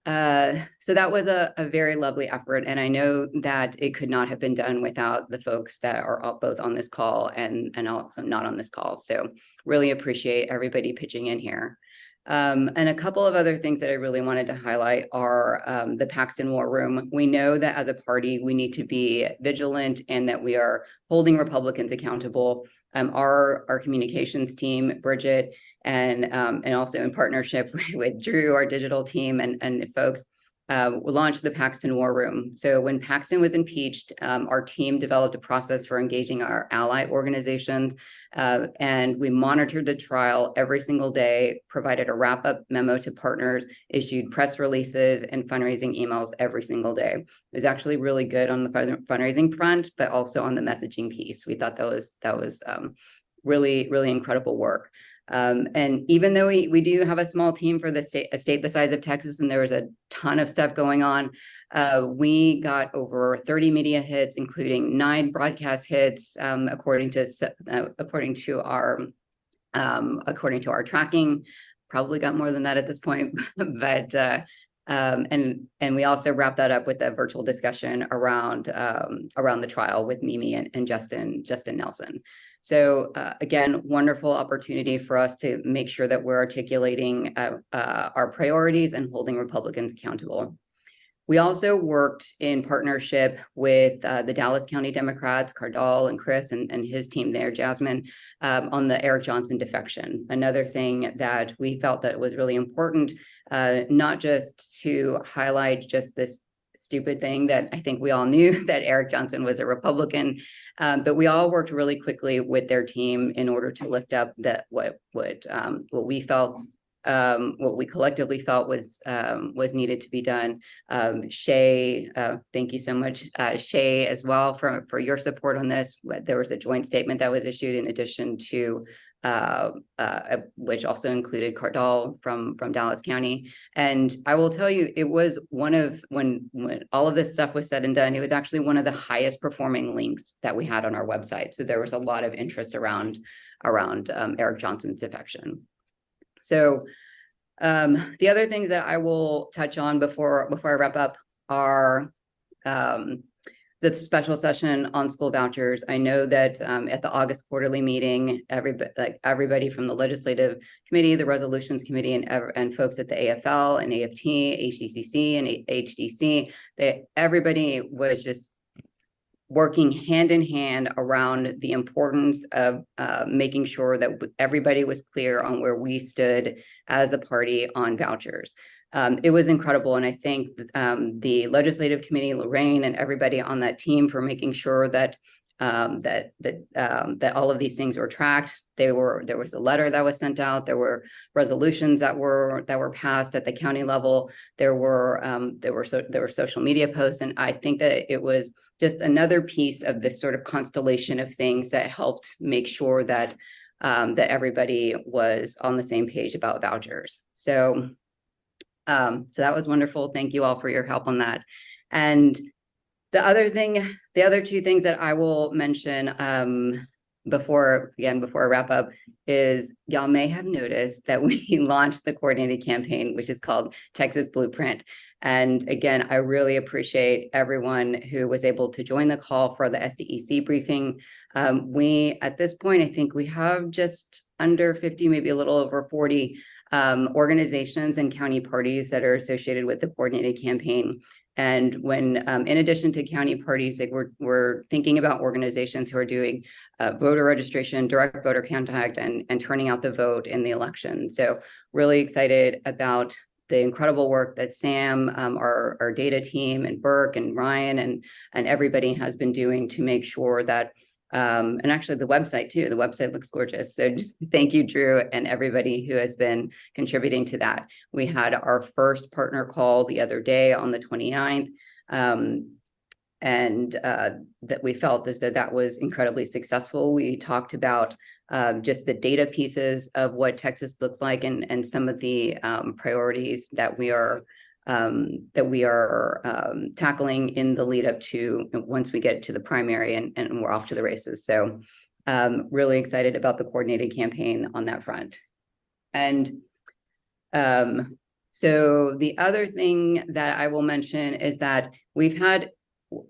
So that was a very lovely effort. And I know that it could not have been done without the folks that are both on this call and also not on this call. So really appreciate everybody pitching in here. And a couple of other things that I really wanted to highlight are the Paxton War Room. We know that as a party, we need to be vigilant and that we are holding Republicans accountable. Our communications team, Bridget, and also in partnership with Drew, our digital team, and folks, we launched the Paxton War Room. So when Paxton was impeached, our team developed a process for engaging our ally organizations, and we monitored the trial every single day, provided a wrap-up memo to partners, issued press releases and fundraising emails every single day. It was actually really good on the fundraising front, but also on the messaging piece. We thought that was really, really incredible work. And even though we do have a small team for a state the size of Texas, and there was a ton of stuff going on, we got over 30 media hits, including 9 broadcast hits, according to our tracking. Probably got more than that at this point, but and we also wrapped that up with a virtual discussion around the trial with Mimi and Justin Nelson. So again, wonderful opportunity for us to make sure that we're articulating our priorities and holding Republicans accountable. We also worked in partnership with the Dallas County Democrats, Cardall and Chris and his team there, Jasmine, on the Eric Johnson defection. Another thing that we felt that was really important, not just to highlight just this stupid thing that I think we all knew that Eric Johnson was a Republican, but we all worked really quickly with their team in order to lift up that what we felt, what we collectively felt was needed to be done. Shay, thank you so much, Shay, as well for your support on this. There was a joint statement that was issued in addition to which also included Cardall from Dallas County. And I will tell you, it was one of, when all of this stuff was said and done, it was actually one of the highest performing links that we had on our website. So there was a lot of interest around Eric Johnson's defection. So the other things that I will touch on before I wrap up are the special session on school vouchers. I know that at the August quarterly meeting, everybody from the legislative committee, the resolutions committee, and folks at the AFL and AFT, HCCC and HDC, everybody was just working hand in hand around the importance of making sure that everybody was clear on where we stood as a party on vouchers. It was incredible. And I thank the legislative committee, Lorraine, and everybody on that team for making sure that that all of these things were tracked. There was a letter that was sent out. There were resolutions that were passed at the county level. There were social media posts, and I think that it was just another piece of this sort of constellation of things that helped make sure that that everybody was on the same page about vouchers. So that was wonderful. Thank you all for your help on that. And the other two things that I will mention before I wrap up is y'all may have noticed that we launched the coordinated campaign, which is called Texas Blueprint. And again, I really appreciate everyone who was able to join the call for the SDEC briefing. We, at this point, I think we have just under 50, maybe a little over 40 organizations and county parties that are associated with the coordinated campaign. And when, in addition to county parties, like we're thinking about organizations who are doing voter registration, direct voter contact, and turning out the vote in the election. So really excited about the incredible work that Sam, our data team, and Burke and Ryan and everybody has been doing to make sure that, and actually the website too, the website looks gorgeous. So thank you, Drew, and everybody who has been contributing to that. We had our first partner call the other day on the 29th. that we felt is that was incredibly successful. We talked about just the data pieces of what Texas looks like and some of the priorities that we are tackling in the lead up to once we get to the primary and we're off to the races. So really excited about the coordinated campaign on that front. And so the other thing that I will mention is that we've had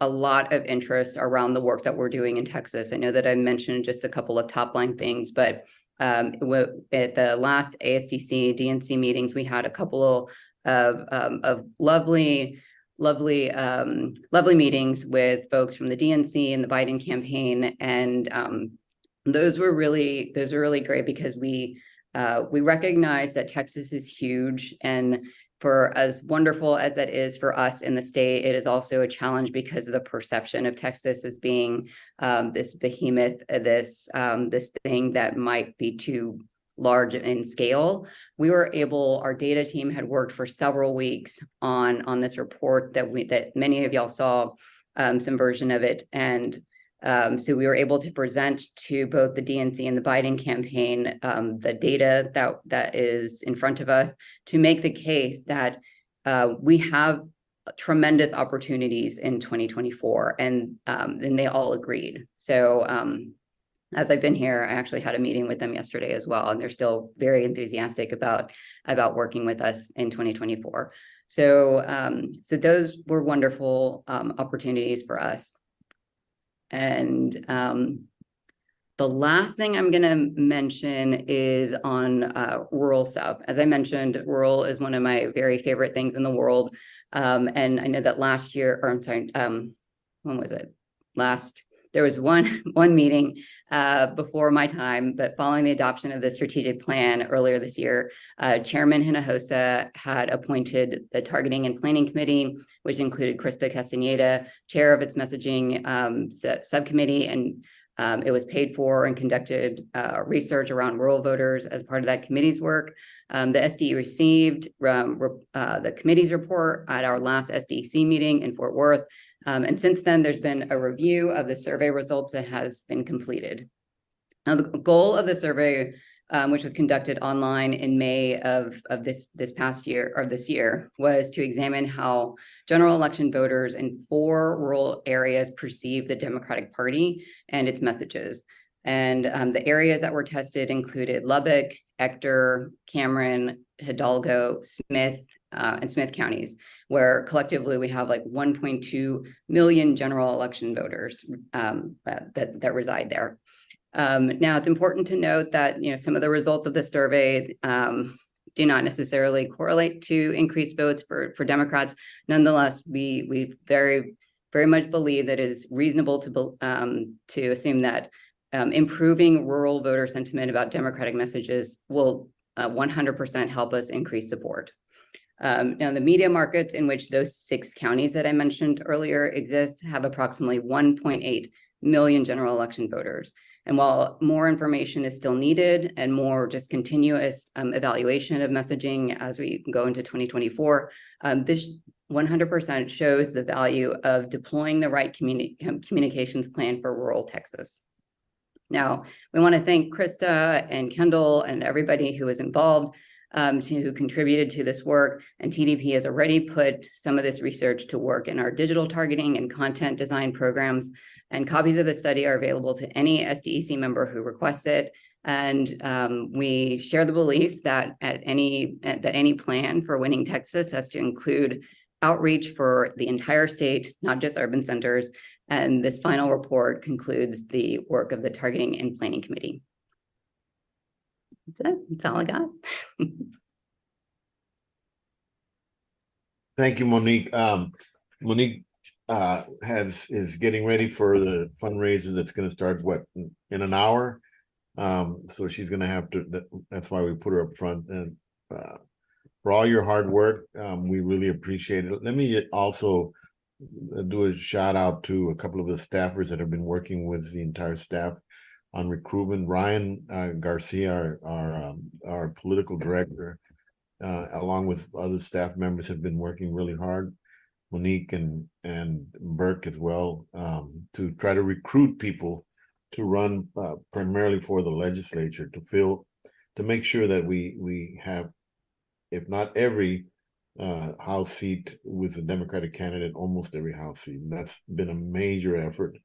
a lot of interest around the work that we're doing in Texas. I know that I mentioned just a couple of top line things, but at the last ASDC DNC meetings, we had a couple of lovely meetings with folks from the DNC and the Biden campaign, and those were really great because we recognize that Texas is huge, and for as wonderful as that is for us in the state, it is also a challenge because of the perception of Texas as being this behemoth, this thing that might be too large in scale. Our data team had worked for several weeks on this report that many of y'all saw some version of it, and so we were able to present to both the DNC and the Biden campaign the data that is in front of us to make the case that we have tremendous opportunities in 2024, and they all agreed. So as I've been here, I actually had a meeting with them yesterday as well, and they're still very enthusiastic about working with us in 2024. So those were wonderful opportunities for us. And the last thing I'm going to mention is on rural stuff. As I mentioned, rural is one of my very favorite things in the world. And I know that last year, or I'm sorry, when was it? There was one meeting before my time, but following the adoption of the strategic plan earlier this year, Chairman Hinojosa had appointed the Targeting and Planning Committee, which included Krista Castaneda, chair of its messaging subcommittee, and it was paid for and conducted research around rural voters as part of that committee's work. The SDE received the committee's report at our last SDC meeting in Fort Worth. And since then, there's been a review of the survey results that has been completed. Now, the goal of the survey, which was conducted online in May of this past year, or this year, was to examine how general election voters in 4 rural areas perceive the Democratic Party and its messages. And the areas that were tested included Lubbock, Ector, Cameron, Hidalgo, Smith, and Smith counties, where collectively we have like 1.2 million general election voters that reside there. Now, it's important to note that some of the results of the survey do not necessarily correlate to increased votes for Democrats. Nonetheless, we very, very much believe that it is reasonable to assume that improving rural voter sentiment about Democratic messages will 100% help us increase support. Now, the media markets in which those 6 counties that I mentioned earlier exist have approximately 1.8 million general election voters. And while more information is still needed and more just continuous evaluation of messaging as we go into 2024, this 100% shows the value of deploying the right communications plan for rural Texas. Now, we want to thank Krista and Kendall and everybody who was involved, who contributed to this work, and TDP has already put some of this research to work in our digital targeting and content design programs, and copies of the study are available to any SDEC member who requests it. And we share the belief that any plan for winning Texas has to include outreach for the entire state, not just urban centers. And this final report concludes the work of the Targeting and Planning Committee. That's it. That's all I got. Thank you, Monique. Monique is getting ready for the fundraiser that's going to start in an hour. So she's going to have to. That's why we put her up front. And for all your hard work, we really appreciate it. Let me also do a shout out to a couple of the staffers that have been working with the entire staff on recruitment. Ryan Garcia, our political director, along with other staff members, have been working really hard. Monique and Burke as well, to try to recruit people to run primarily for the legislature to make sure that we have, if not every House seat with a Democratic candidate, almost every House seat. And that's been a major effort,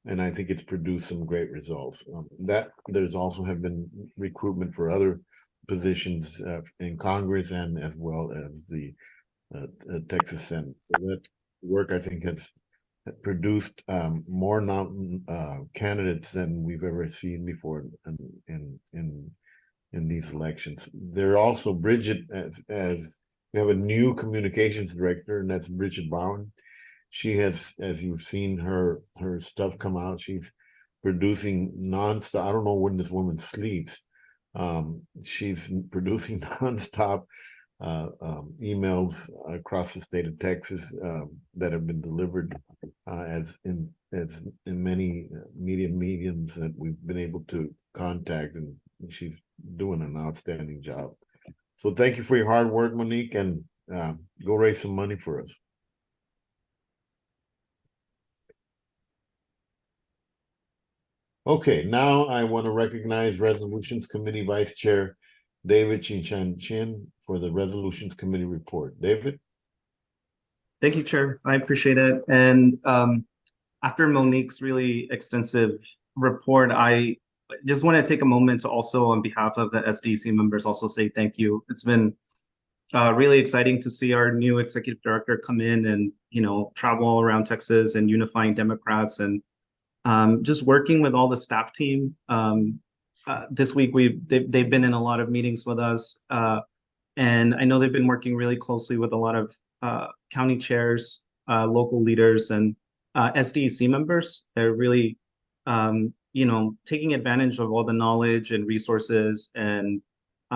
and I think it's produced some great results. That there's also have been recruitment for other positions in Congress and as well as the Texas Senate. So that work, I think, has produced more candidates than we've ever seen before in these elections. There are also Bridget, as we have a new communications director, and that's Bridget Bowen. She has, as you've seen her stuff come out, she's producing nonstop. I don't know when this woman sleeps. She's producing nonstop emails across the state of Texas that have been delivered as in many mediums that we've been able to contact, and she's doing an outstanding job. So thank you for your hard work, Monique, and go raise some money for us. Okay, now I want to recognize Resolutions Committee Vice Chair David Chinchan Chin for the Resolutions Committee report. David? Thank you, Chair. I appreciate it. And after Monique's really extensive report, I just want to take a moment to also, on behalf of the SDC members, also say thank you. It's been really exciting to see our new executive director come in and, travel all around Texas and unifying Democrats, and just working with all the staff team. This week, they've been in a lot of meetings with us, and I know they've been working really closely with a lot of county chairs, local leaders, and SDC members. They're really, taking advantage of all the knowledge and resources and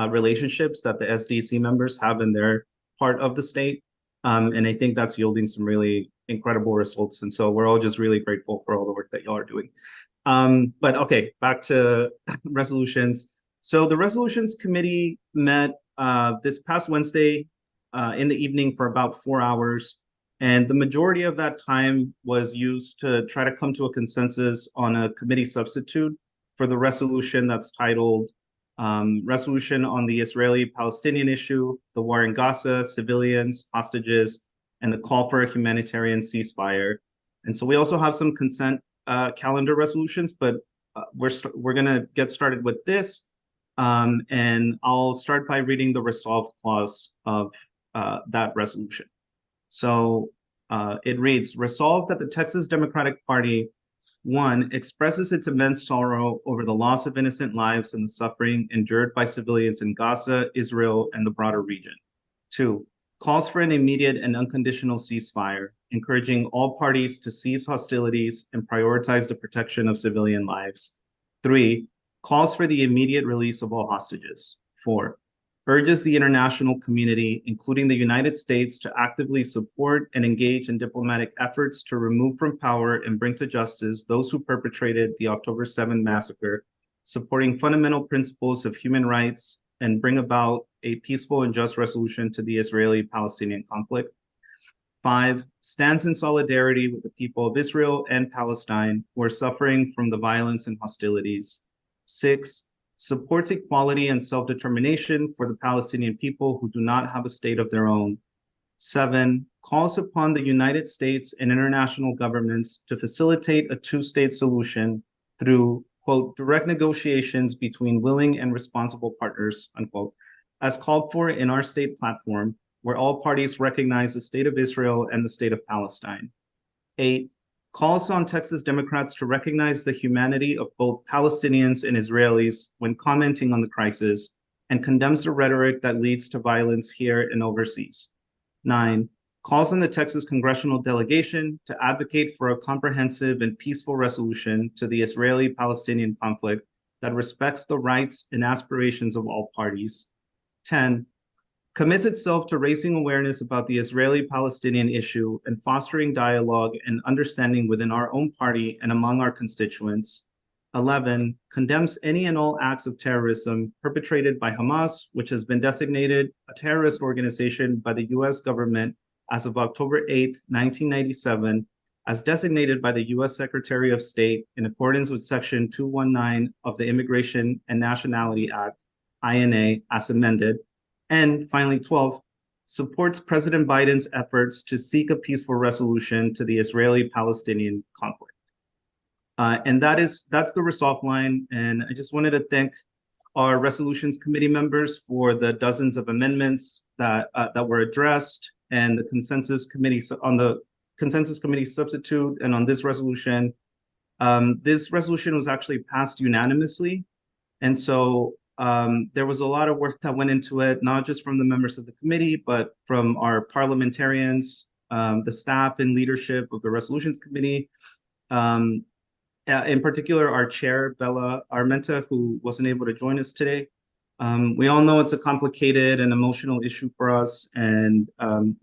relationships that the SDC members have in their part of the state. And I think that's yielding some really incredible results. And so we're all just really grateful for all the work that y'all are doing. But okay, back to resolutions. So the Resolutions Committee met this past Wednesday in the evening for about 4 hours. And the majority of that time was used to try to come to a consensus on a committee substitute for the resolution that's titled Resolution on the Israeli-Palestinian Issue, the War in Gaza, Civilians, Hostages, and the Call for a Humanitarian Ceasefire. And so we also have some consent calendar resolutions, but we're going to get started with this. And I'll start by reading the resolve clause of that resolution. So it reads, resolved that the Texas Democratic Party, 1, expresses its immense sorrow over the loss of innocent lives and the suffering endured by civilians in Gaza, Israel, and the broader region. 2, calls for an immediate and unconditional ceasefire, encouraging all parties to cease hostilities and prioritize the protection of civilian lives. 3, calls for the immediate release of all hostages. 4, urges the international community, including the United States, to actively support and engage in diplomatic efforts to remove from power and bring to justice those who perpetrated the October 7 massacre, supporting fundamental principles of human rights, and bring about a peaceful and just resolution to the Israeli-Palestinian conflict. 5, stands in solidarity with the people of Israel and Palestine who are suffering from the violence and hostilities. 6, supports equality and self-determination for the Palestinian people who do not have a state of their own. 7, calls upon the United States and international governments to facilitate a two-state solution through, quote, direct negotiations between willing and responsible partners, unquote, as called for in our state platform, where all parties recognize the state of Israel and the state of Palestine. 8, calls on Texas Democrats to recognize the humanity of both Palestinians and Israelis when commenting on the crisis, and condemns the rhetoric that leads to violence here and overseas. 9, calls on the Texas congressional delegation to advocate for a comprehensive and peaceful resolution to the Israeli-Palestinian conflict that respects the rights and aspirations of all parties. 10, commits itself to raising awareness about the Israeli-Palestinian issue and fostering dialogue and understanding within our own party and among our constituents. 11, condemns any and all acts of terrorism perpetrated by Hamas, which has been designated a terrorist organization by the US government as of October 8th, 1997, as designated by the U.S. Secretary of State in accordance with Section 219 of the Immigration and Nationality Act, INA, as amended. And finally, 12, supports President Biden's efforts to seek a peaceful resolution to the Israeli-Palestinian conflict. And that's the resolve line. And I just wanted to thank our resolutions committee members for the dozens of amendments that were addressed, and the consensus committee substitute, and on this resolution. This resolution was actually passed unanimously. And so there was a lot of work that went into it, not just from the members of the committee, but from our parliamentarians, the staff and leadership of the resolutions committee. In particular, our chair, Bella Armenta, who wasn't able to join us today. We all know it's a complicated and emotional issue for us, and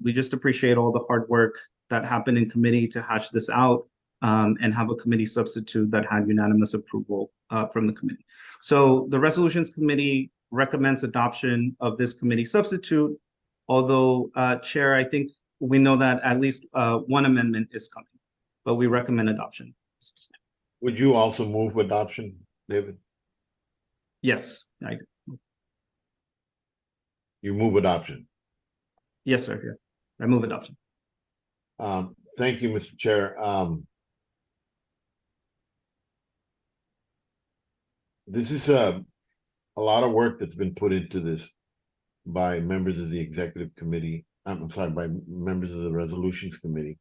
we just appreciate all the hard work that happened in committee to hash this out and have a committee substitute that had unanimous approval from the committee. So the resolutions committee recommends adoption of this committee substitute, although Chair, I think we know that at least one amendment is coming, but we recommend adoption. Would you also move adoption, David? Yes, I do. You move adoption? Yes, sir. Yeah. I move adoption. Thank you, Mr. Chair. This is a lot of work that's been put into this by members of the executive committee. I'm sorry, by members of the resolutions committee.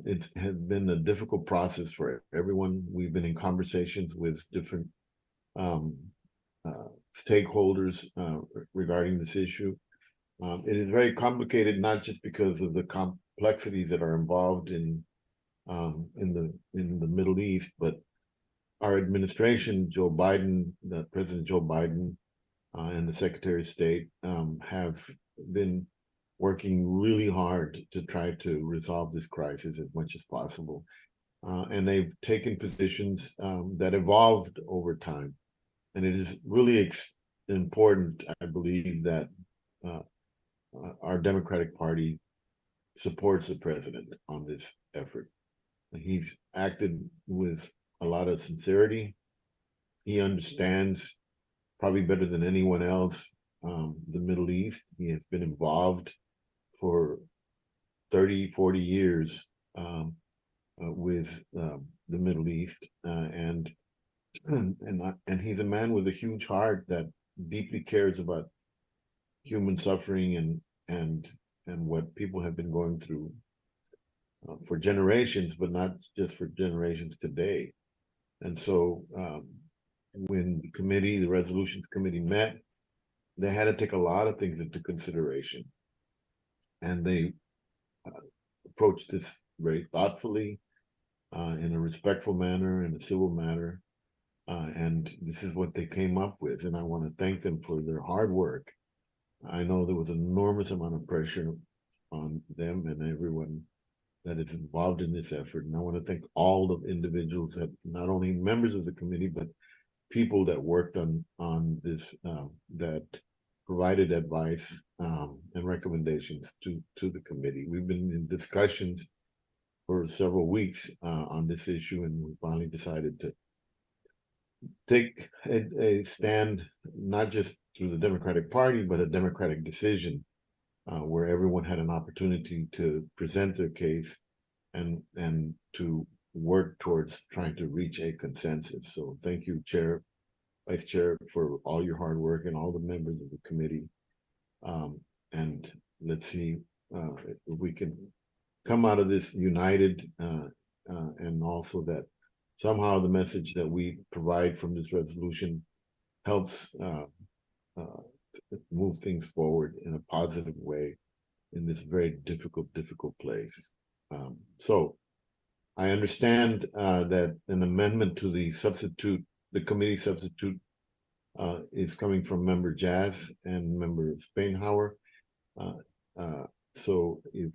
It has been a difficult process for everyone. We've been in conversations with different stakeholders regarding this issue. It is very complicated, not just because of the complexities that are involved in the Middle East, but our administration, Joe Biden, President Joe Biden, and the Secretary of State have been working really hard to try to resolve this crisis as much as possible. And they've taken positions that evolved over time. And it is really important, I believe, that our Democratic Party supports the president on this effort. He's acted with a lot of sincerity. He understands probably better than anyone else the Middle East. He has been involved for 30, 40 years with the Middle East, and he's a man with a huge heart that deeply cares about human suffering and what people have been going through for generations, but not just for generations today. And so when the resolutions committee met, they had to take a lot of things into consideration. And they approached this very thoughtfully, in a respectful manner, in a civil manner. And this is what they came up with. And I want to thank them for their hard work. I know there was an enormous amount of pressure on them and everyone that is involved in this effort. And I want to thank all the individuals that, not only members of the committee, but people that worked on this, that provided advice and recommendations to the committee. We've been in discussions for several weeks on this issue, and we finally decided to take a stand, not just through the Democratic Party, but a democratic decision where everyone had an opportunity to present their case and to work towards trying to reach a consensus. So thank you, Chair, Vice Chair, for all your hard work, and all the members of the committee. And let's see if we can come out of this united, and also that somehow the message that we provide from this resolution helps move things forward in a positive way in this very difficult place. So I understand that an amendment to the committee substitute is coming from Member Jazz and Member Spainhour. So if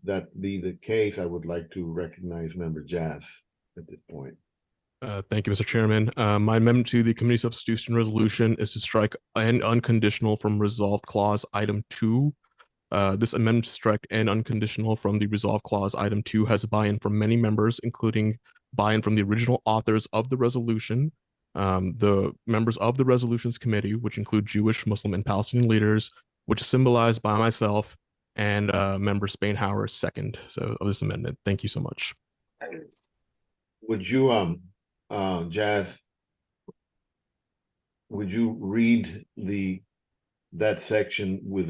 that be the case, I would like to recognize Member Jazz at this point. Thank you, Mr. Chairman. My amendment to the committee substitution resolution is to strike an unconditional from resolved clause item 2 This amendment is strict and unconditional from the resolve clause. Item 2 has buy-in from many members, including buy-in from the original authors of the resolution, the members of the resolutions committee, which include Jewish, Muslim, and Palestinian leaders, which is symbolized by myself and member Spainhour second of this amendment. Thank you so much. Would you, Jazz, would you read that section with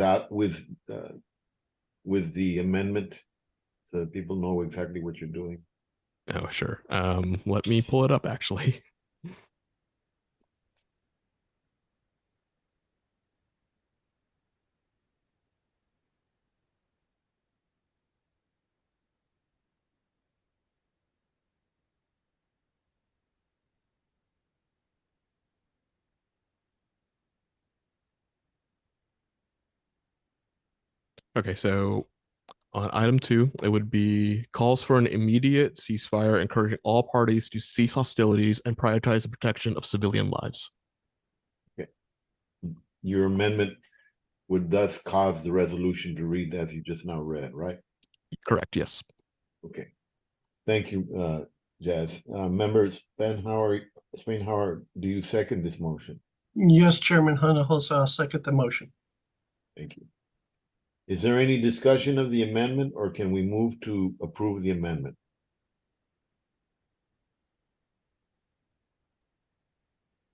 the amendment so that people know exactly what you're doing? Oh, sure. Let me pull it up actually. Okay, so on item 2, it would be calls for an immediate ceasefire, encouraging all parties to cease hostilities and prioritize the protection of civilian lives. Okay. Your amendment would thus cause the resolution to read as you just now read, right? Correct, yes. Okay. Thank you, Jazz. Members, Spainhour, do you second this motion? Yes, Chairman Hinojosa, I'll second the motion. Thank you. Is there any discussion of the amendment, or can we move to approve the amendment?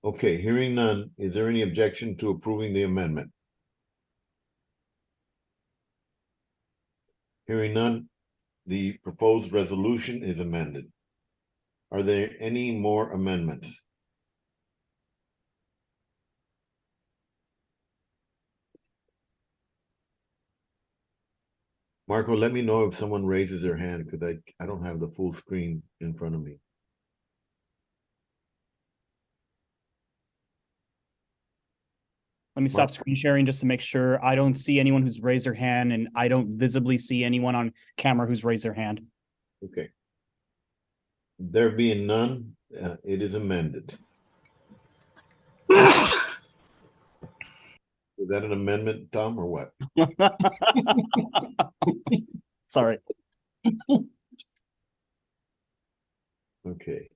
Okay, hearing none, is there any objection to approving the amendment? Hearing none, the proposed resolution is amended. Are there any more amendments? Marco, let me know if someone raises their hand because I don't have the full screen in front of me. Let me stop screen sharing just to make sure. I don't see anyone who's raised their hand, and I don't visibly see anyone on camera who's raised their hand. Okay. There being none, it is amended. Is that an amendment, Tom, or what? Sorry. Okay.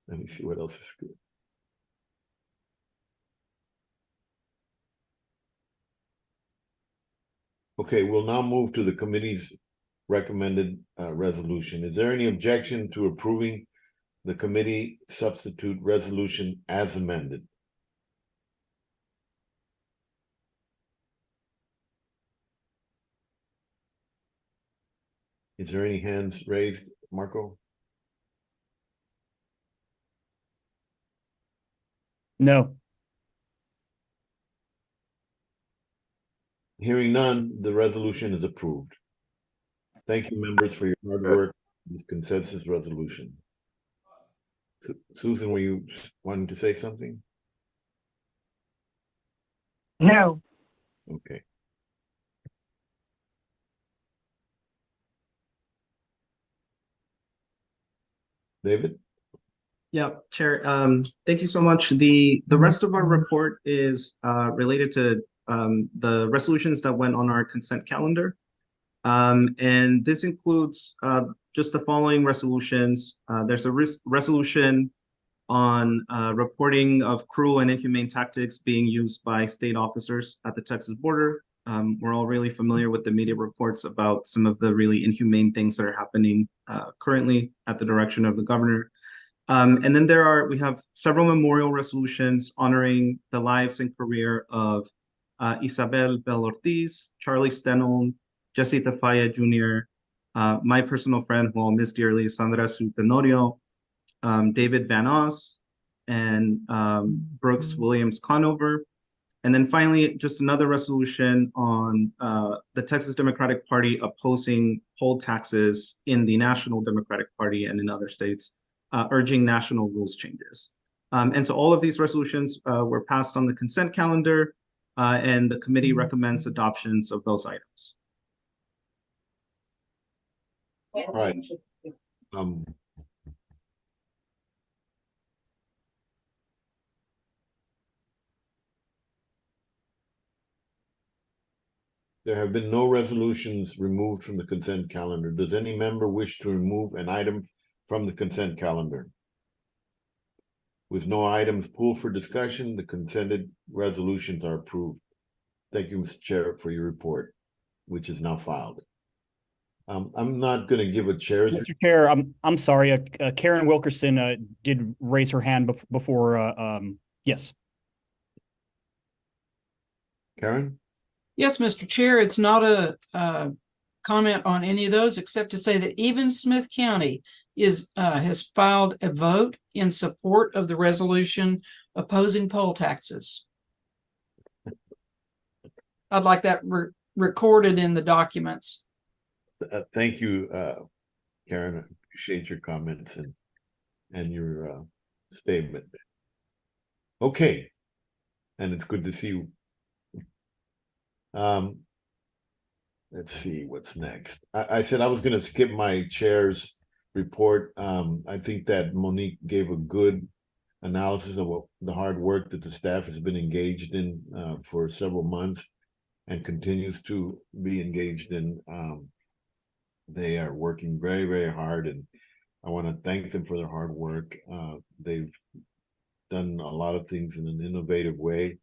Let me see what else is good. Okay, we'll now move to the committee's recommended resolution. Is there any objection to approving the committee substitute resolution as amended? Is there any hands raised, Marco? No. Hearing none, the resolution is approved. Thank you, members, for your hard work on this consensus resolution. Susan, were you wanting to say something? No. Okay. David? Yeah, Chair. Thank you so much. The rest of our report is related to the resolutions that went on our consent calendar. And this includes just the following resolutions. There's a resolution on reporting of cruel and inhumane tactics being used by state officers at the Texas border. We're all really familiar with the media reports about some of the really inhumane things that are happening currently at the direction of the governor. And then we have several memorial resolutions honoring the lives and career of Isabel Bell Ortiz, Charlie Stenholm, Jesse Tafaya Jr., my personal friend who I'll miss dearly, Sandra Su Tenorio, David Van Oss, and Brooks Williams Conover. And then finally, just another resolution on the Texas Democratic Party opposing poll taxes in the National Democratic Party and in other states, urging national rules changes. And so all of these resolutions were passed on the consent calendar, and the committee recommends adoptions of those items. Right. There have been no resolutions removed from the consent calendar. Does any member wish to remove an item from the consent calendar? With no items pulled for discussion, the consented resolutions are approved. Thank you, Mr. Chair, for your report, which is now filed. I'm not going to give a chair's. Mr. Chair, I'm sorry. Karen Wilkerson did raise her hand before. Yes. Karen? Yes, Mr. Chair, it's not a comment on any of those, except to say that even Smith County has filed a vote in support of the resolution opposing poll taxes. I'd like that recorded in the documents. Thank you, Karen. I appreciate your comments and your statement. Okay, and it's good to see you. Let's see what's next. I said I was going to skip my chair's report. I think that Monique gave a good analysis of the hard work that the staff has been engaged in for several months and continues to be engaged in. They are working very, very hard, and I want to thank them for their hard work. They've done a lot of things in an innovative way,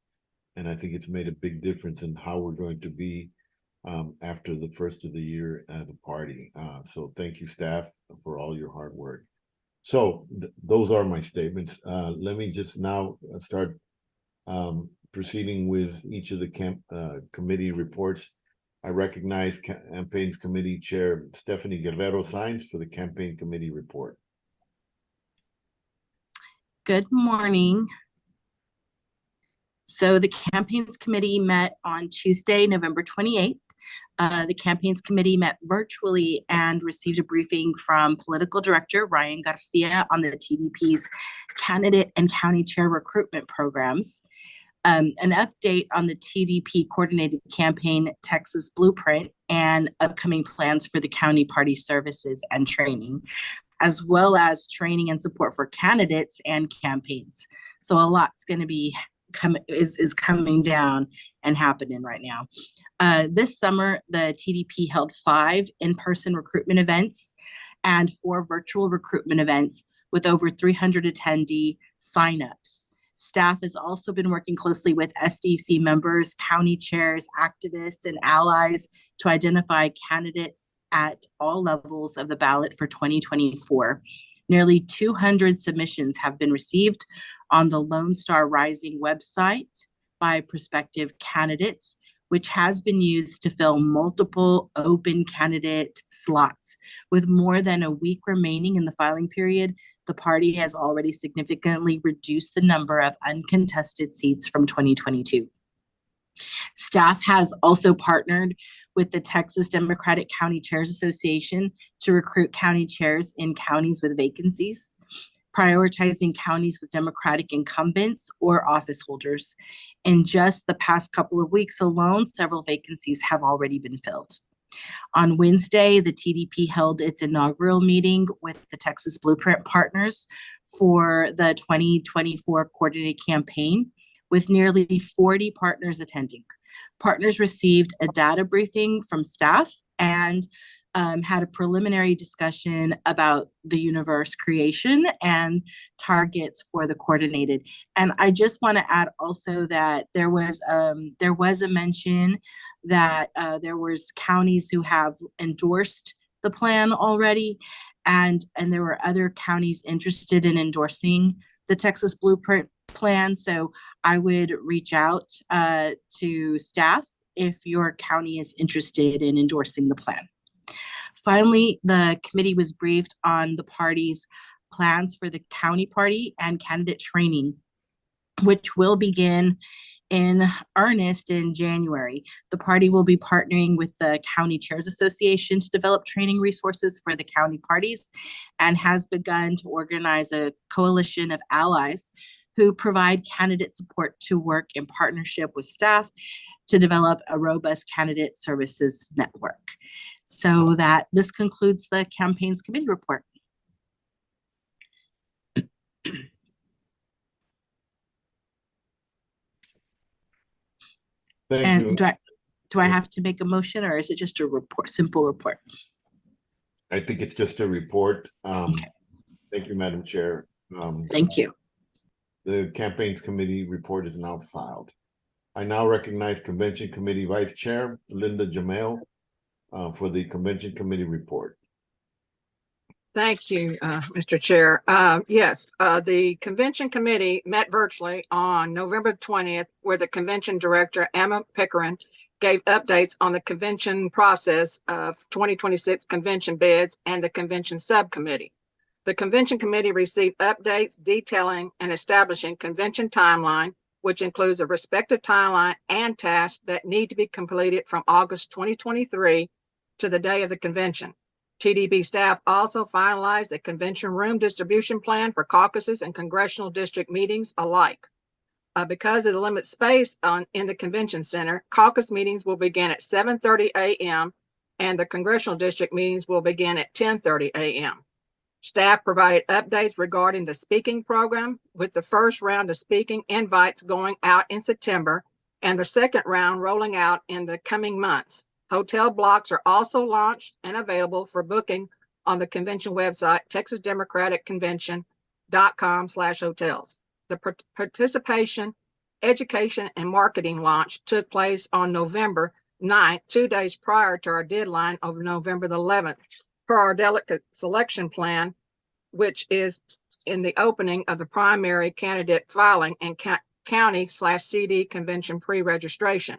and I think it's made a big difference in how we're going to be after the first of the year at the party. So thank you, staff, for all your hard work. So those are my statements. Let me just now start proceeding with each of the committee reports. I recognize Campaigns Committee Chair Stephanie Guerrero Saenz for the Campaign Committee report. Good morning. So the Campaigns Committee met on Tuesday, November 28th. The Campaigns Committee met virtually and received a briefing from Political Director Ryan Garcia on the TDP's candidate and county chair recruitment programs. An update on the TDP coordinated campaign Texas Blueprint and upcoming plans for the county party services and training, as well as training and support for candidates and campaigns. So a lot's going to be is coming down and happening right now. This summer, the TDP held 5 in-person recruitment events and 4 virtual recruitment events with over 300 attendee signups. Staff has also been working closely with SDC members, county chairs, activists, and allies to identify candidates at all levels of the ballot for 2024. Nearly 200 submissions have been received on the Lone Star Rising website by prospective candidates, which has been used to fill multiple open candidate slots. With more than a week remaining in the filing period, the party has already significantly reduced the number of uncontested seats from 2022. Staff has also partnered with the Texas Democratic County Chairs Association to recruit county chairs in counties with vacancies, prioritizing counties with Democratic incumbents or office holders. In just the past couple of weeks alone, several vacancies have already been filled. On Wednesday, the TDP held its inaugural meeting with the Texas Blueprint partners for the 2024 coordinated campaign, with nearly 40 partners attending. Partners received a data briefing from staff and had a preliminary discussion about the universe creation and targets for the coordinated. And I just want to add also that there was a mention that there was counties who have endorsed the plan already, and there were other counties interested in endorsing the Texas Blueprint plan. So I would reach out to staff if your county is interested in endorsing the plan. Finally, the committee was briefed on the party's plans for the county party and candidate training, which will begin in earnest in January. The party will be partnering with the County Chairs Association to develop training resources for the county parties and has begun to organize a coalition of allies who provide candidate support to work in partnership with staff to develop a robust candidate services network. So that this concludes the campaigns committee report. Thank you. Do Do I have to make a motion or is it just a report, simple report? I think it's just a report. Thank you, Madam Chair. Thank you. The Campaigns Committee report is now filed. I now recognize Convention Committee Vice Chair Linda Jamel for the Convention Committee report. Thank you, Mr. Chair. Yes, the Convention Committee met virtually on November 20th, where the Convention Director, Emma Pickering, gave updates on the convention process of 2026 convention bids and the Convention Subcommittee. The Convention Committee received updates detailing and establishing convention timeline, which includes a respective timeline and tasks that need to be completed from August 2023 to the day of the convention. TDB staff also finalized a convention room distribution plan for caucuses and congressional district meetings alike. Because of the limited space in the convention center, caucus meetings will begin at 7:30 a.m. and the congressional district meetings will begin at 10:30 a.m. Staff provided updates regarding the speaking program, with the first round of speaking invites going out in September and the second round rolling out in the coming months. Hotel blocks are also launched and available for booking on the convention website, texasdemocraticconvention.com/hotels. The participation, education, and marketing launch took place on November 9th, 2 days prior to our deadline of November the 11th, per our delegate selection plan, which is in the opening of the primary candidate filing and county/CD convention pre-registration.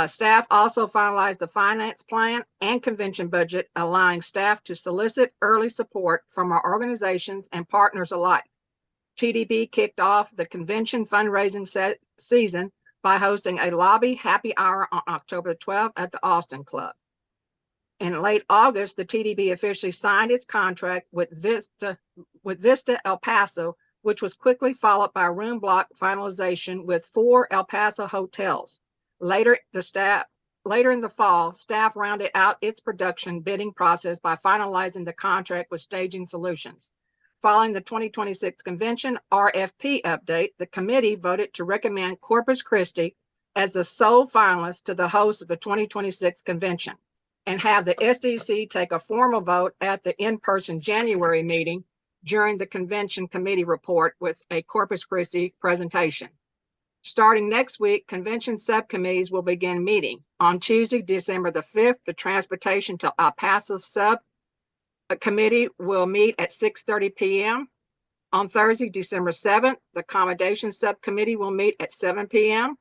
Staff also finalized the finance plan and convention budget, allowing staff to solicit early support from our organizations and partners alike. TDB kicked off the convention fundraising season by hosting a lobby happy hour on October 12th at the Austin Club. In late August, the TDB officially signed its contract with Vista El Paso, which was quickly followed by room block finalization with 4 El Paso hotels. Later in the fall, staff rounded out its production bidding process by finalizing the contract with Staging Solutions. Following the 2026 convention RFP update, the committee voted to recommend Corpus Christi as the sole finalist to the host of the 2026 convention and have the SDC take a formal vote at the in-person January meeting during the convention committee report with a Corpus Christi presentation. Starting next week, convention subcommittees will begin meeting. On Tuesday, December the 5th, the Transportation to El Paso Subcommittee will meet at 6:30 p.m. On Thursday, December 7th, the Accommodation Subcommittee will meet at 7 p.m.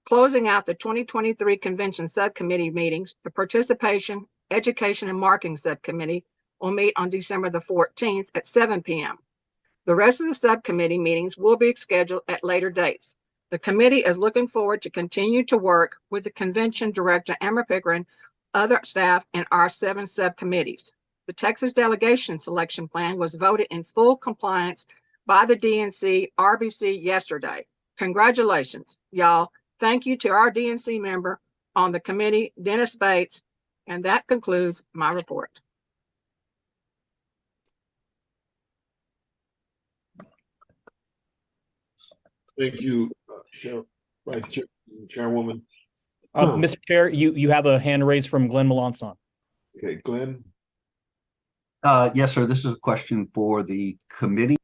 Closing out the 2023 Convention Subcommittee meetings, the Participation, Education, and Marketing Subcommittee will meet on December the 14th at 7 p.m. The rest of the subcommittee meetings will be scheduled at later dates. The committee is looking forward to continue to work with the Convention Director, Emma Pickering, other staff, and our 7 subcommittees. The Texas Delegation Selection Plan was voted in full compliance by the DNC RBC yesterday. Congratulations, y'all. Thank you to our DNC member on the committee, Dennis Bates, and that concludes my report. Thank you, Vice Chair, Chairwoman. Mr. Chair, you have a hand raised from Glenn Melanson. Okay, Glenn. Yes, sir. This is a question for the committee.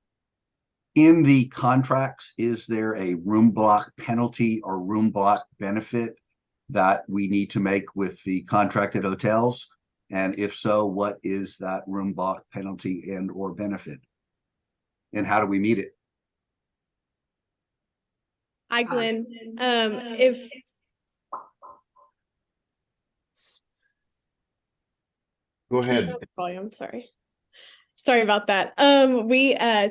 In the contracts, is there a room block penalty or room block benefit that we need to make with the contracted hotels? And if so, what is that room block penalty and or benefit? And how do we meet it? Hi, Glenn. Go ahead. Volume, sorry about that.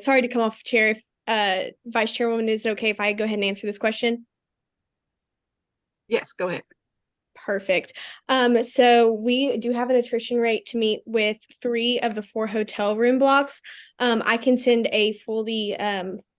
Sorry to come off chair. Vice Chairwoman, is it okay if I go ahead and answer this question? Yes, go ahead. Perfect. So we do have an attrition rate to meet with 3 of the 4 hotel room blocks. I can send a fully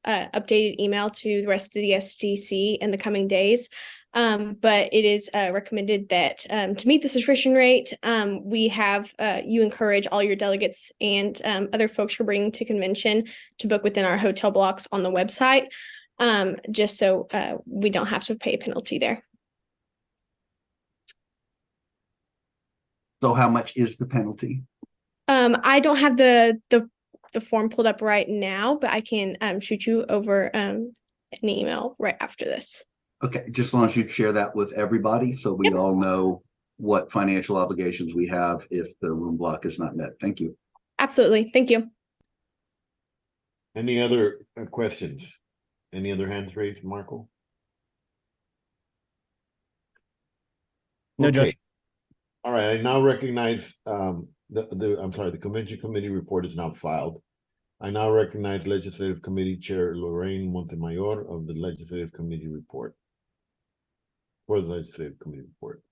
updated email to the rest of the SDC in the coming days. But it is recommended that to meet this attrition rate, you encourage all your delegates and other folks you're bringing to convention to book within our hotel blocks on the website, just so we don't have to pay a penalty there. So how much is the penalty? I don't have the form pulled up right now, but I can shoot you over an email right after this. Okay, just as long as you share that with everybody so we all know what financial obligations we have if the room block is not met. Thank you. Absolutely. Thank you. Any other questions? Any other hands raised, Marco? No, Judge. All right, I now recognize the Convention Committee report is now filed. I now recognize Legislative Committee Chair Lorraine Montemayor of the Legislative Committee report. For the Legislative Committee report.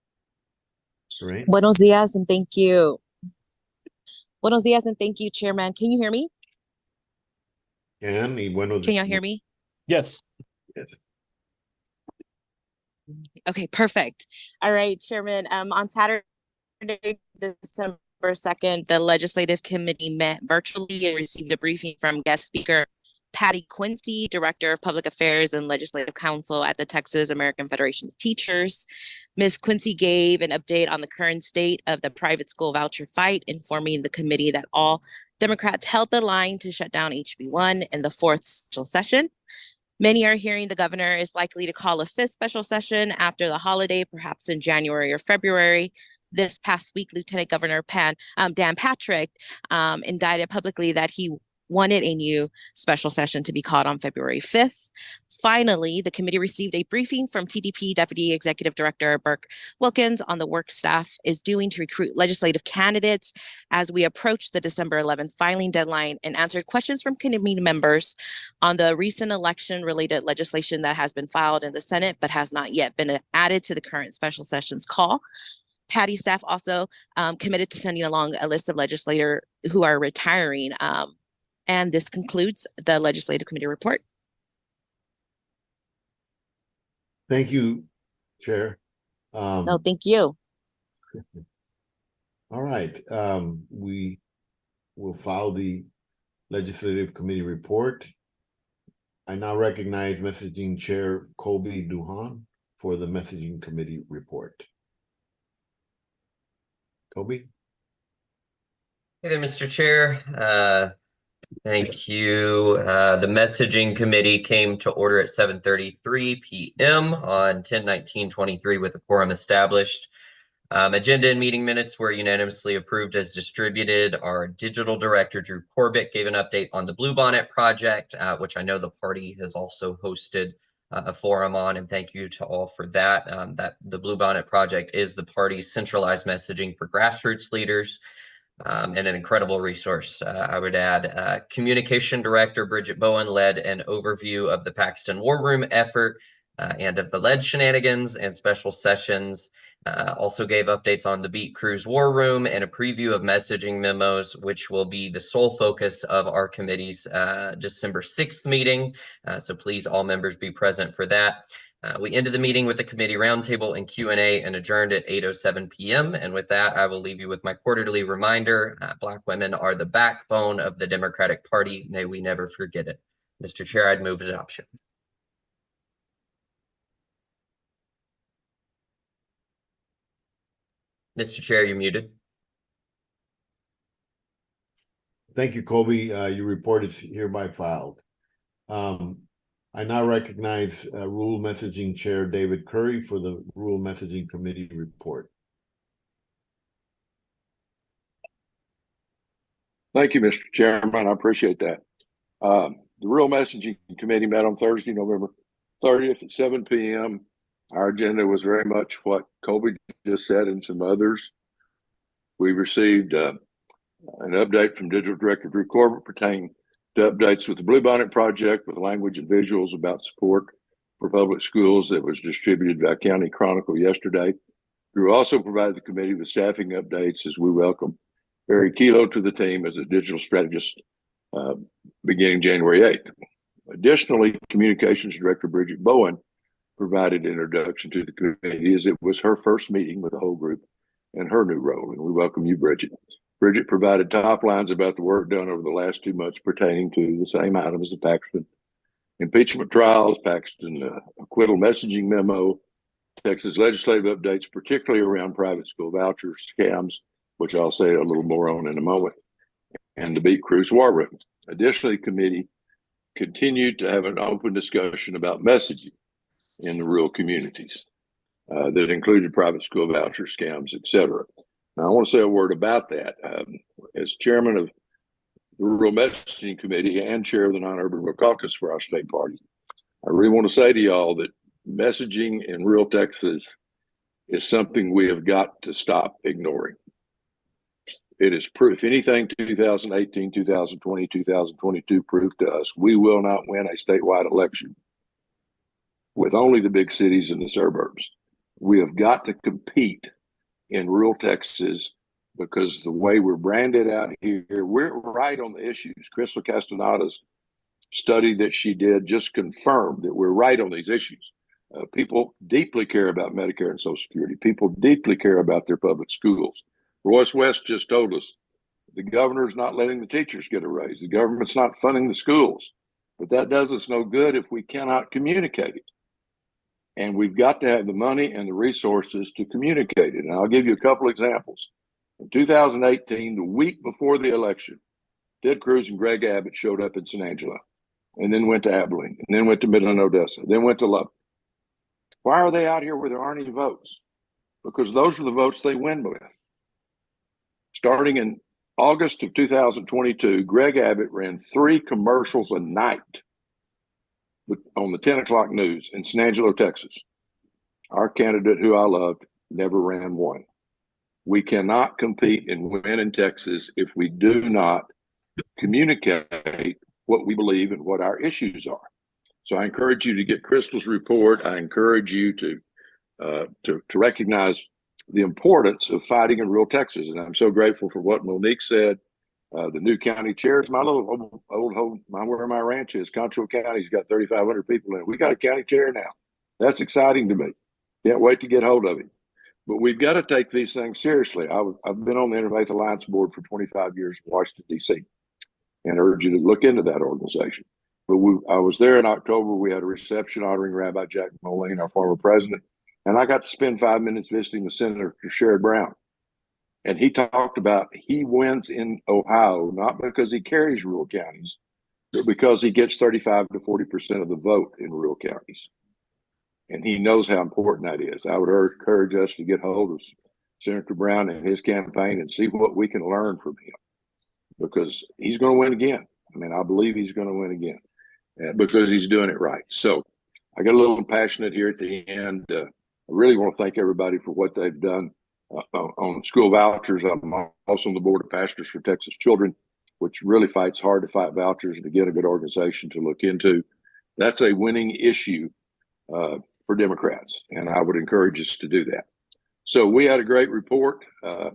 Lorraine? Buenos dias and thank you. Buenos dias and thank you, Chairman. Can you hear me? Can y'all hear me? Yes. Yes. Okay, perfect. All right, Chairman. On Saturday, December 2nd, the Legislative Committee met virtually and received a briefing from guest speaker Patty Quincy, Director of Public Affairs and Legislative Counsel at the Texas American Federation of Teachers. Ms. Quincy gave an update on the current state of the private school voucher fight, informing the committee that all Democrats held the line to shut down HB1 in the fourth special session. Many are hearing the governor is likely to call a fifth special session after the holiday, perhaps in January or February. This past week, Lieutenant Governor Dan Patrick indicted publicly that he wanted a new special session to be called on February 5th. Finally, the committee received a briefing from TDP Deputy Executive Director Burke Wilkins on the work staff is doing to recruit legislative candidates as we approach the December 11th filing deadline, and answered questions from committee members on the recent election-related legislation that has been filed in the Senate but has not yet been added to the current special sessions call. Patty's staff also committed to sending along a list of legislators who are retiring. And this concludes the Legislative Committee report. Thank you, Chair. No, thank you. All right, we will file the Legislative Committee report. I now recognize Messaging Chair Colby Duhan for the Messaging Committee report. Colby? Hey there, Mr. Chair. Thank you. The Messaging Committee came to order at 7:33 p.m. on 10/19/23 with a quorum established. Agenda and meeting minutes were unanimously approved as distributed. Our digital director, Drew Corbett, gave an update on the Bluebonnet project, which I know the party has also hosted a forum on, and thank you to all for that. The Bluebonnet project is the party's centralized messaging for grassroots leaders. And an incredible resource. I would add, Communication Director Bridget Bowen led an overview of the Paxton War Room effort and of the lead shenanigans and special sessions. Also gave updates on the Beat Crews War Room and a preview of messaging memos, which will be the sole focus of our committee's December 6th meeting. So please, all members, be present for that. We ended the meeting with a committee roundtable and Q&A and adjourned at 8:07 p.m. And with that, I will leave you with my quarterly reminder. Black women are the backbone of the Democratic Party. May we never forget it. Mr. Chair, I'd move adoption. Mr. Chair, you're muted. Thank you, Colby. Your report is hereby filed. I now recognize Rule Messaging Chair David Curry for the Rule Messaging Committee report. Thank you, Mr. Chairman. I appreciate that. The Rule Messaging Committee met on Thursday, November 30th at 7 p.m. Our agenda was very much what Colby just said and some others. We received an update from Digital Director Drew Corbett pertaining to updates with the Bluebonnet project with language and visuals about support for public schools that was distributed by County Chronicle yesterday. Drew also provided the committee with staffing updates as we welcome Barry Kelo to the team as a digital strategist beginning January 8th. Additionally, Communications Director Bridget Bowen provided introduction to the committee as it was her first meeting with the whole group in her new role, and we welcome you, Bridget. Bridget provided top lines about the work done over the last 2 months pertaining to the same items: the Paxton impeachment trials, Paxton acquittal messaging memo, Texas legislative updates, particularly around private school vouchers, scams, which I'll say a little more on in a moment, and the Beat Cruise War Room. Additionally, the committee continued to have an open discussion about messaging in the rural communities that included private school voucher scams, et cetera. Now, I want to say a word about that. As chairman of the Rural Messaging Committee and chair of the Non-Urban Rural Caucus for our state party, I really want to say to y'all that messaging in rural Texas is something we have got to stop ignoring. It is proof. If anything, 2018, 2020, 2022 proved to us we will not win a statewide election with only the big cities and the suburbs. We have got to compete in rural Texas because the way we're branded out here, we're right on the issues. Crystal Castanada's study that she did just confirmed that we're right on these issues. People deeply care about Medicare and Social Security. People deeply care about their public schools. Royce West just told us the governor's not letting the teachers get a raise. The government's not funding the schools. But that does us no good if we cannot communicate it. And we've got to have the money and the resources to communicate it. And I'll give you a couple examples. In 2018, the week before the election, Ted Cruz and Greg Abbott showed up in San Angelo, and then went to Abilene, and then went to Midland, Odessa, then went to Lubbock. Why are they out here where there aren't any votes? Because those are the votes they win with. Starting in August of 2022, Greg Abbott ran 3 commercials a night on the 10 o'clock news in San Angelo, Texas. Our candidate, who I loved, never ran one. We cannot compete and win in Texas if we do not communicate what we believe and what our issues are. So I encourage you to get Crystal's report. I encourage you to recognize the importance of fighting in rural Texas. And I'm so grateful for what Monique said. The new county chairs, my little old home, where my ranch is, Concho County's got 3,500 people in it. We got a county chair now. That's exciting to me. Can't wait to get hold of him. But we've got to take these things seriously. I've been on the Interfaith Alliance Board for 25 years in Washington, D.C., and urge you to look into that organization. But I was there in October. We had a reception honoring Rabbi Jack Moline, our former president, and I got to spend 5 minutes visiting with Senator Sherrod Brown. And he talked about he wins in Ohio, not because he carries rural counties, but because he gets 35 to 40% of the vote in rural counties. And he knows how important that is. I would encourage us to get hold of Senator Brown and his campaign and see what we can learn from him, because he's going to win again. I mean, I believe he's going to win again because he's doing it right. So I got a little impassionate here at the end. I really want to thank everybody for what they've done on school vouchers. I'm also on the board of Pastors for Texas Children, which really fights hard to fight vouchers and to get a good organization to look into. That's a winning issue for Democrats, and I would encourage us to do that. So we had a great report. I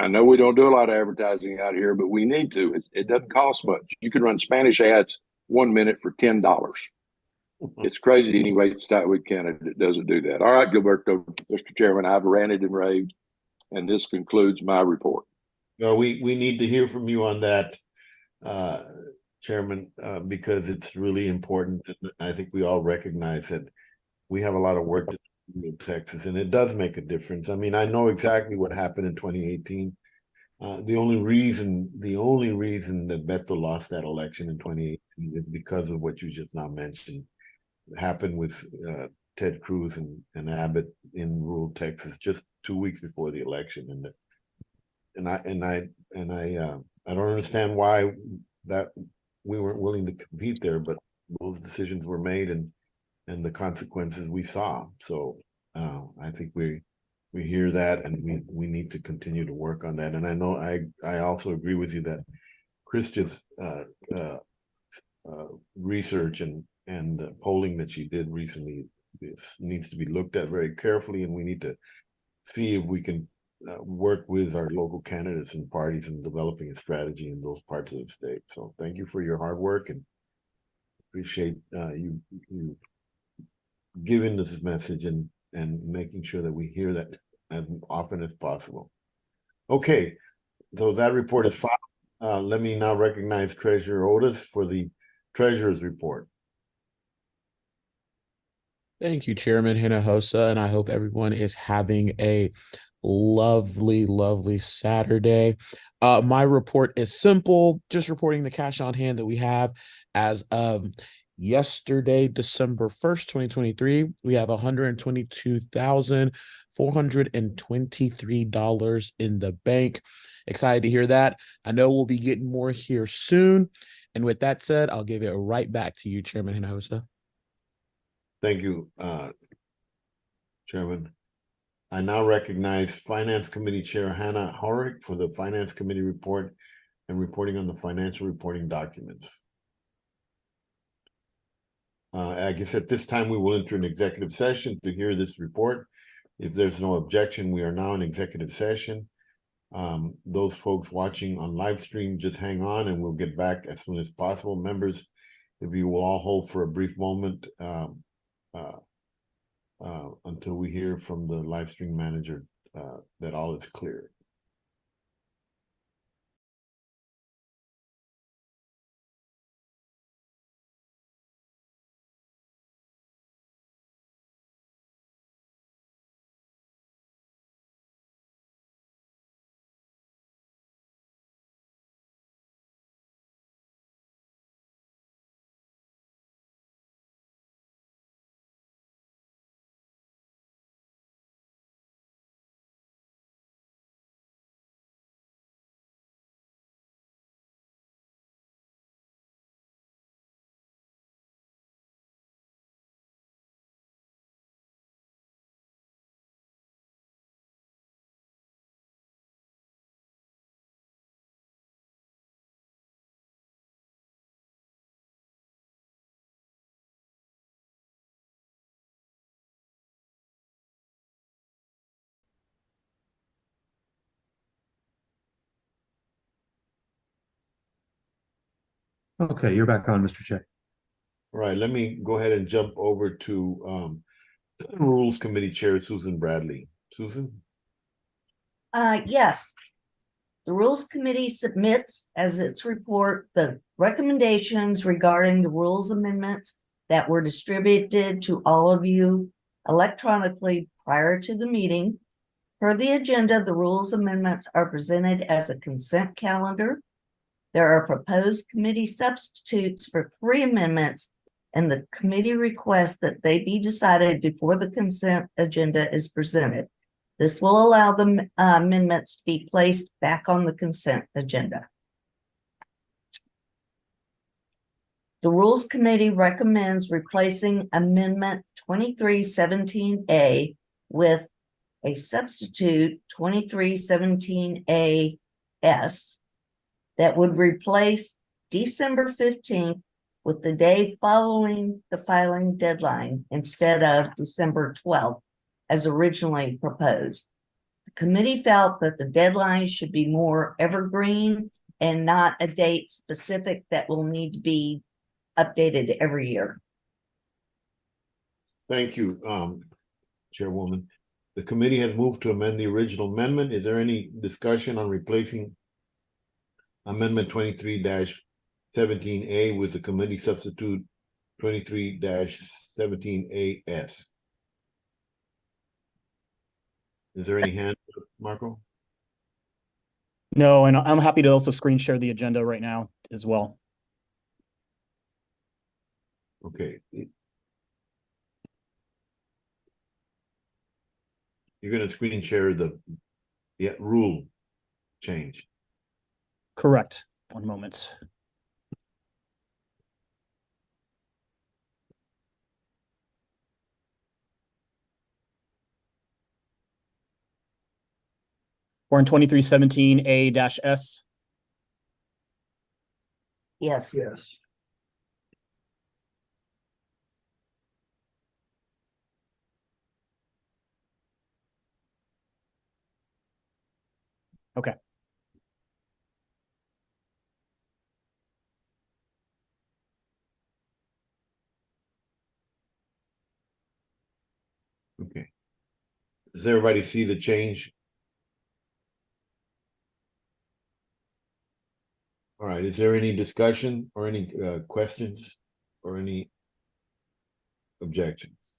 know we don't do a lot of advertising out here, but we need to. It doesn't cost much. You can run Spanish ads 1 minute for $10. It's crazy anyway. Statewide candidate doesn't do that. All right, Gilberto, Mr. Chairman, I've ranted and raved, and this concludes my report. No, we need to hear from you on that, Chairman, because it's really important. And I think we all recognize that we have a lot of work to do in Texas, and it does make a difference. I mean, I know exactly what happened in 2018. The only reason that Beto lost that election in 2018 is because of what you just now mentioned. It happened with Ted Cruz and Abbott in rural Texas just 2 weeks before the election, and I don't understand why that we weren't willing to compete there, but those decisions were made and the consequences we saw. So I think we hear that, and we need to continue to work on that. And I know I also agree with you that Christia's research and polling that she did recently needs to be looked at very carefully, and we need to see if we can work with our local candidates and parties in developing a strategy in those parts of the state. So thank you for your hard work, and appreciate you giving this message and making sure that we hear that as often as possible. Okay, so that report is filed. Let me now recognize Treasurer Otis for the Treasurer's report. Thank you, Chairman Hinojosa, and I hope everyone is having a lovely, lovely Saturday. My report is simple, just reporting the cash on hand that we have as of yesterday, December 1st, 2023. We have $122,423 in the bank. Excited to hear that. I know we'll be getting more here soon. And with that said, I'll give it right back to you, Chairman Hinojosa. Thank you, Chairman. I now recognize Finance Committee Chair Hannah Horick for the Finance Committee report and reporting on the financial reporting documents. I guess at this time we will enter an executive session to hear this report. If there's no objection, we are now in executive session. Those folks watching on live stream, just hang on and we'll get back as soon as possible. Members, if you will all hold for a brief moment until we hear from the live stream manager that all is clear. Okay, you're back on, Mr. Chair. All right, let me go ahead and jump over to Rules Committee Chair Susan Bradley. Susan? Yes. The Rules Committee submits as its report the recommendations regarding the rules amendments that were distributed to all of you electronically prior to the meeting. Per the agenda, the rules amendments are presented as a consent calendar. There are proposed committee substitutes for 3 amendments, and the committee requests that they be decided before the consent agenda is presented. This will allow the amendments to be placed back on the consent agenda. The Rules Committee recommends replacing Amendment 2317A with a substitute 2317A-S that would replace December 15th with the day following the filing deadline instead of December 12th, as originally proposed. The committee felt that the deadline should be more evergreen and not a date specific that will need to be updated every year. Thank you, Chairwoman. The committee has moved to amend the original amendment. Is there any discussion on replacing Amendment 23-17A with the committee substitute 23-17A-S? Is there any hand, Marco? No, and I'm happy to also screen share the agenda right now as well. Okay. You're going to screen share the rule change. Correct. One moment. We're in 2317A-S. Yes. Yes. Okay. Okay. Does everybody see the change? All right. Is there any discussion or any questions or any objections?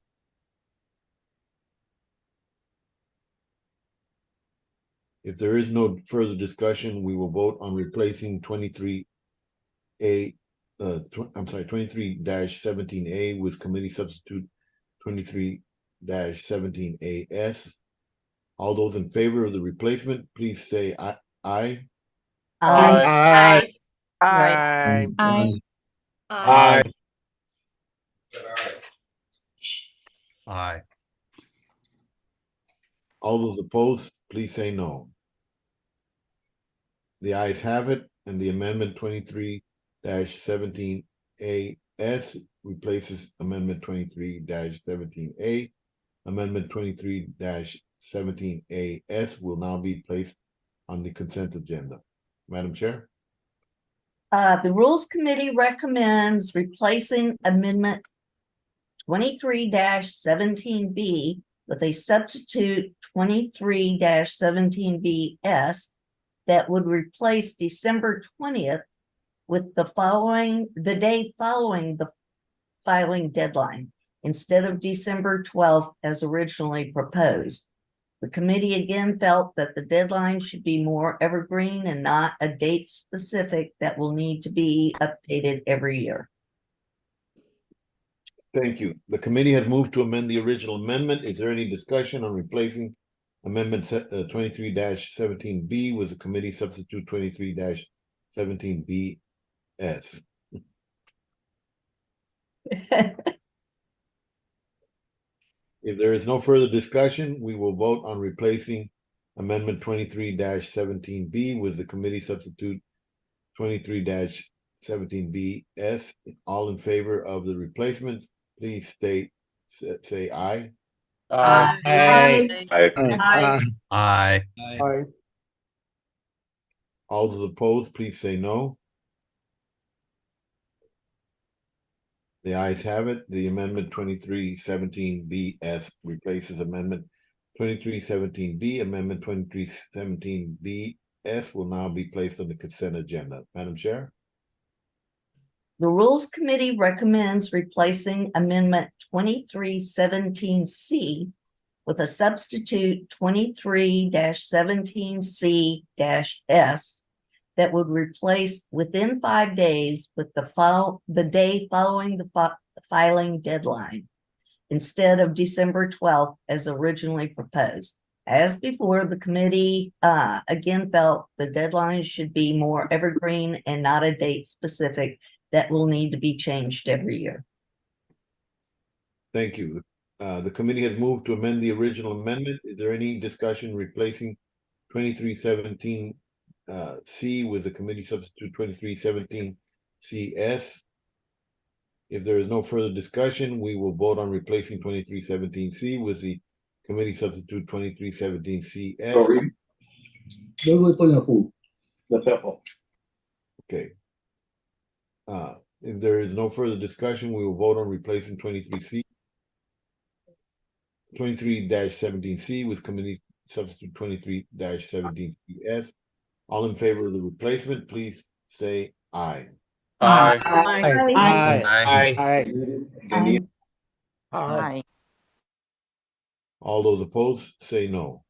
If there is no further discussion, we will vote on replacing 23A, 23-17A with committee substitute 23-17AS. All those in favor of the replacement, please say aye. Aye. Aye. Aye. Aye. Aye. All those opposed, please say no. The ayes have it, and the amendment 23-17AS replaces amendment 23-17A. Amendment 23-17AS will now be placed on the consent agenda. Madam Chair? The Rules Committee recommends replacing Amendment 23-17B with a substitute 23-17BS that would replace December 20th with the day following the filing deadline instead of December 12th as originally proposed. The committee again felt that the deadline should be more evergreen and not a date specific that will need to be updated every year. Thank you. The committee has moved to amend the original amendment. Is there any discussion on replacing amendment 23-17B with the committee substitute 23-17BS? If there is no further discussion, we will vote on replacing amendment 23-17B with the committee substitute 23-17BS. All in favor of the replacements, please say aye. Aye. Aye. Aye. All those opposed, please say no. The ayes have it. The amendment 23-17BS replaces amendment 23-17B. Amendment 23-17BS will now be placed on the consent agenda. Madam Chair? The Rules Committee recommends replacing Amendment 23-17C with a substitute 23-17C-S that would replace within 5 days with the day following the filing deadline instead of December 12th as originally proposed. As before, the committee again felt the deadline should be more evergreen and not a date specific that will need to be changed every year. Thank you. The committee has moved to amend the original amendment. Is there any discussion replacing 23-17 C with the committee substitute 23-17CS? If there is no further discussion, we will vote on replacing 23-17C with the committee substitute 23-17CS. Okay. If there is no further discussion, we will vote on replacing 23-17C with committee substitute 23-17CS. All in favor of the replacement, please say aye. Aye. Aye. All those opposed, say no.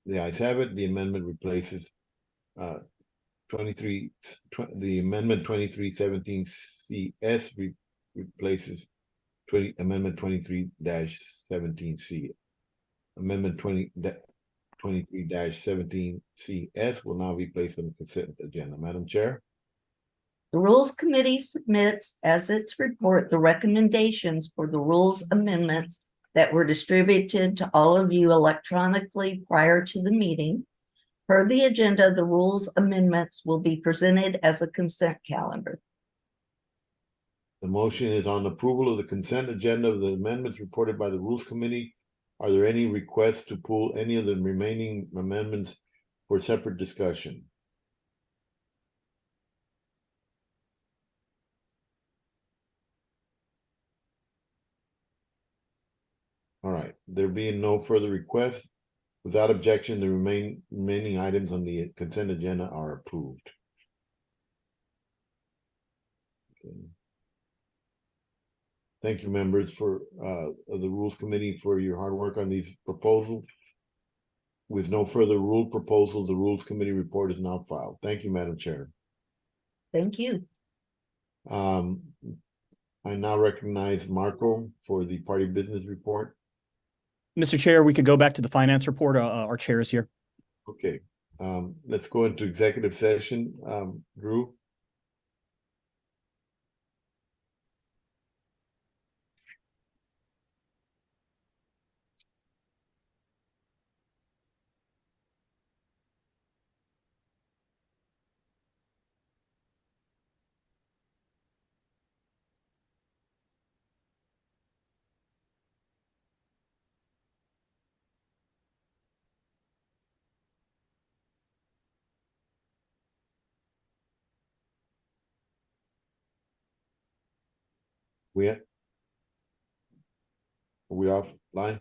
The ayes have it. The amendment replaces the amendment 23-17CS replaces amendment 23-17C. Amendment 23-17CS will now be placed on the consent agenda. Madam Chair? The Rules Committee submits as its report the recommendations for the rules amendments that were distributed to all of you electronically prior to the meeting. Per the agenda, the rules amendments will be presented as a consent calendar. The motion is on approval of the consent agenda of the amendments reported by the Rules Committee. Are there any requests to pull any of the remaining amendments for separate discussion? All right, there being no further requests, without objection, the remaining items on the consent agenda are approved. Okay. Thank you, members, for the Rules Committee for your hard work on these proposals. With no further rule proposals, the Rules Committee report is now filed. Thank you, Madam Chair. Thank you. I now recognize Marco for the party business report. Mr. Chair, we could go back to the finance report. Our chair is here. Okay, let's go into executive session. Drew? Are we offline?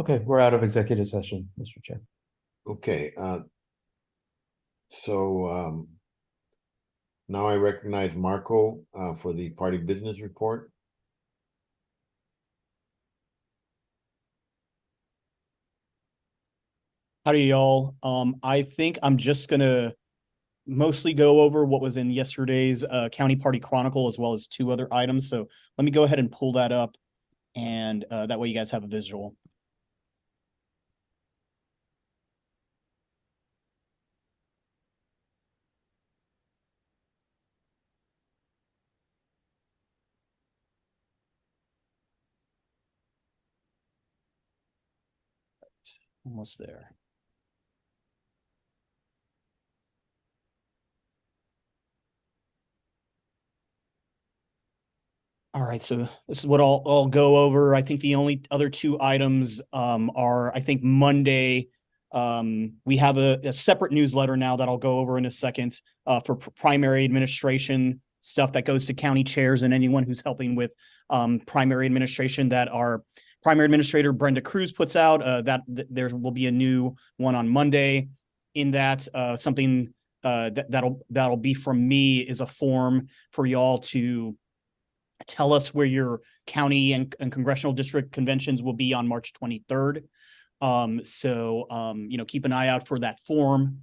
Okay, we're out of executive session, Mr. Chair. Okay, now I recognize Marco for the party business report. Howdy, y'all. I think I'm just gonna mostly go over what was in yesterday's County Party Chronicle, as well as 2 other items. So let me go ahead and pull that up, and that way you guys have a visual. Almost there. All right, so this is what I'll go over. I think the only other 2 items are, I think Monday, we have a separate newsletter now that I'll go over in a second for primary administration stuff that goes to county chairs and anyone who's helping with primary administration that our primary administrator Brenda Cruz puts out. There will be a new one on Monday. In that, something that'll be from me is a form for y'all to tell us where your county and congressional district conventions will be on March 23rd. Keep an eye out for that form,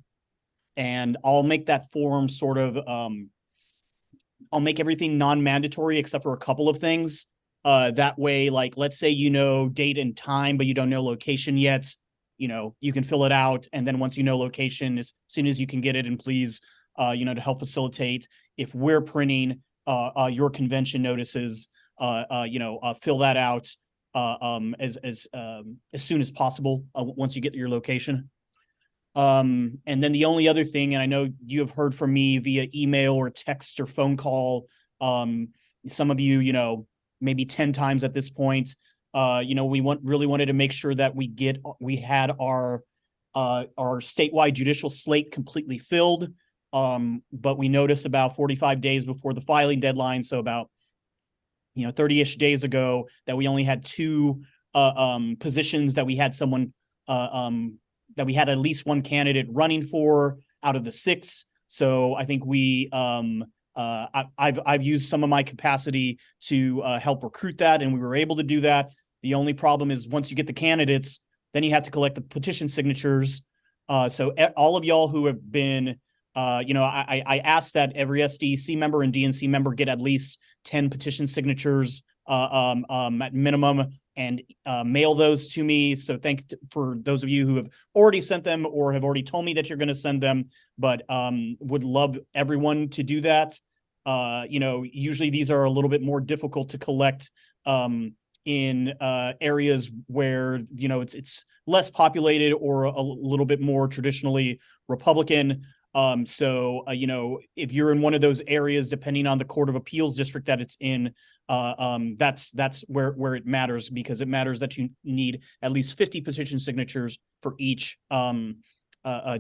and I'll make that form sort of, I'll make everything non-mandatory except for a couple of things. That way, like, let's say you know date and time, but you don't know location yet, you can fill it out. And then once you know location, as soon as you can get it, and please, to help facilitate, if we're printing your convention notices, fill that out as soon as possible once you get your location. And then the only other thing, and I know you have heard from me via email or text or phone call, some of you, maybe 10 times at this point, we really wanted to make sure that we had our statewide judicial slate completely filled. But we noticed about 45 days before the filing deadline, so about 30-ish days ago, that we only had 2 positions that we had someone that we had at least 1 candidate running for out of the 6. So I think I've used some of my capacity to help recruit that, and we were able to do that. The only problem is once you get the candidates, then you have to collect the petition signatures. So all of y'all who have been, I asked that every SDC member and DNC member get at least 10 petition signatures at minimum, and mail those to me. So for those of you who have already sent them or have already told me that you're going to send them, but would love everyone to do that. Usually these are a little bit more difficult to collect in areas where, it's less populated or a little bit more traditionally Republican. If you're in one of those areas, depending on the Court of Appeals district that it's in, that's where it matters, because it matters that you need at least 50 petition signatures for each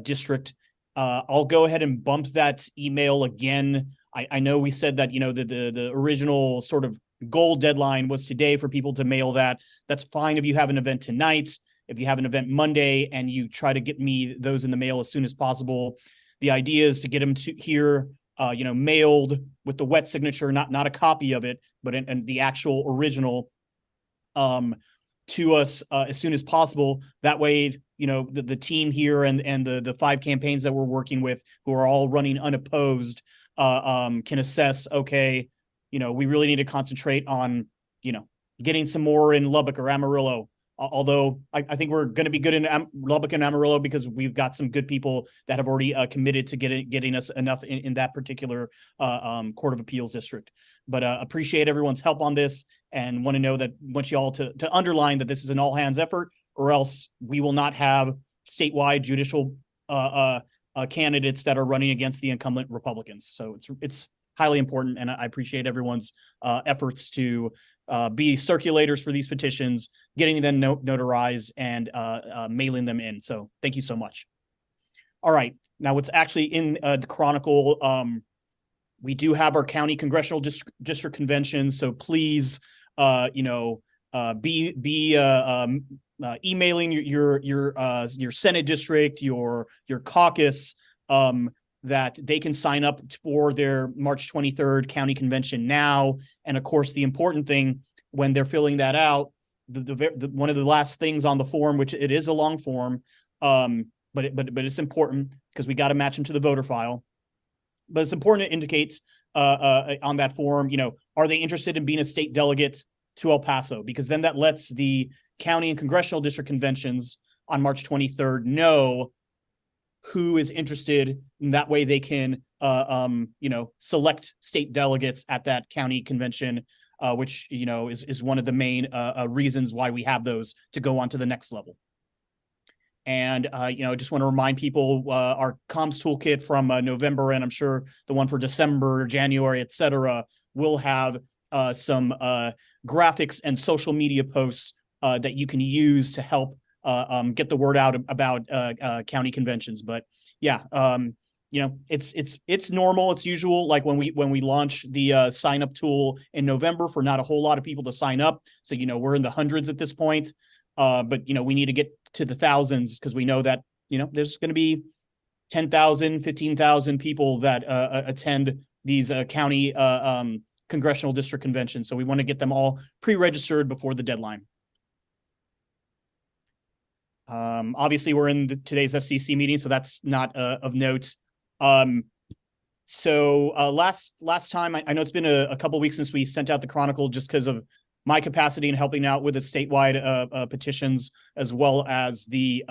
district. I'll go ahead and bump that email again. I know we said that, the original sort of goal deadline was today for people to mail that. That's fine if you have an event tonight. If you have an event Monday and you try to get me those in the mail as soon as possible. The idea is to get them to here, mailed with the wet signature, not a copy of it, but and the actual original to us as soon as possible. That way, the team here and the 5 campaigns that we're working with, who are all running unopposed, can assess, okay, we really need to concentrate on, getting some more in Lubbock or Amarillo. Although I think we're going to be good in Lubbock and Amarillo because we've got some good people that have already committed to getting us enough in that particular Court of Appeals district. But appreciate everyone's help on this, and want to know that want you all to underline that this is an all hands effort, or else we will not have statewide judicial candidates that are running against the incumbent Republicans. So it's highly important, and I appreciate everyone's efforts to be circulators for these petitions, getting them notarized, and mailing them in. So thank you so much. All right, now what's actually in the Chronicle, we do have our county congressional district conventions. So please, emailing your Senate district, your caucus, that they can sign up for their March 23rd county convention now. And of course, the important thing when they're filling that out, one of the last things on the form, which it is a long form, but it's important because we got to match them to the voter file. But it's important to indicate on that form, are they interested in being a state delegate to El Paso? Because then that lets the county and congressional district conventions on March 23rd know who is interested. And that way they can, select state delegates at that county convention, which, is one of the main reasons why we have those to go on to the next level. And, just want to remind people, our comms toolkit from November, and I'm sure the one for December, January, et cetera, will have some graphics and social media posts that you can use to help get the word out about county conventions. But yeah, it's normal. It's usual. Like when we launch the sign up tool in November, for not a whole lot of people to sign up. So, we're in the hundreds at this point. But, we need to get to the thousands because we know that, there's going to be 10,000, 15,000 people that attend these county congressional district conventions. So we want to get them all pre-registered before the deadline. Obviously, we're in today's SCC meeting, so that's not of note. So last time, I know it's been a couple of weeks since we sent out the Chronicle just because of my capacity in helping out with the statewide petitions, as well as the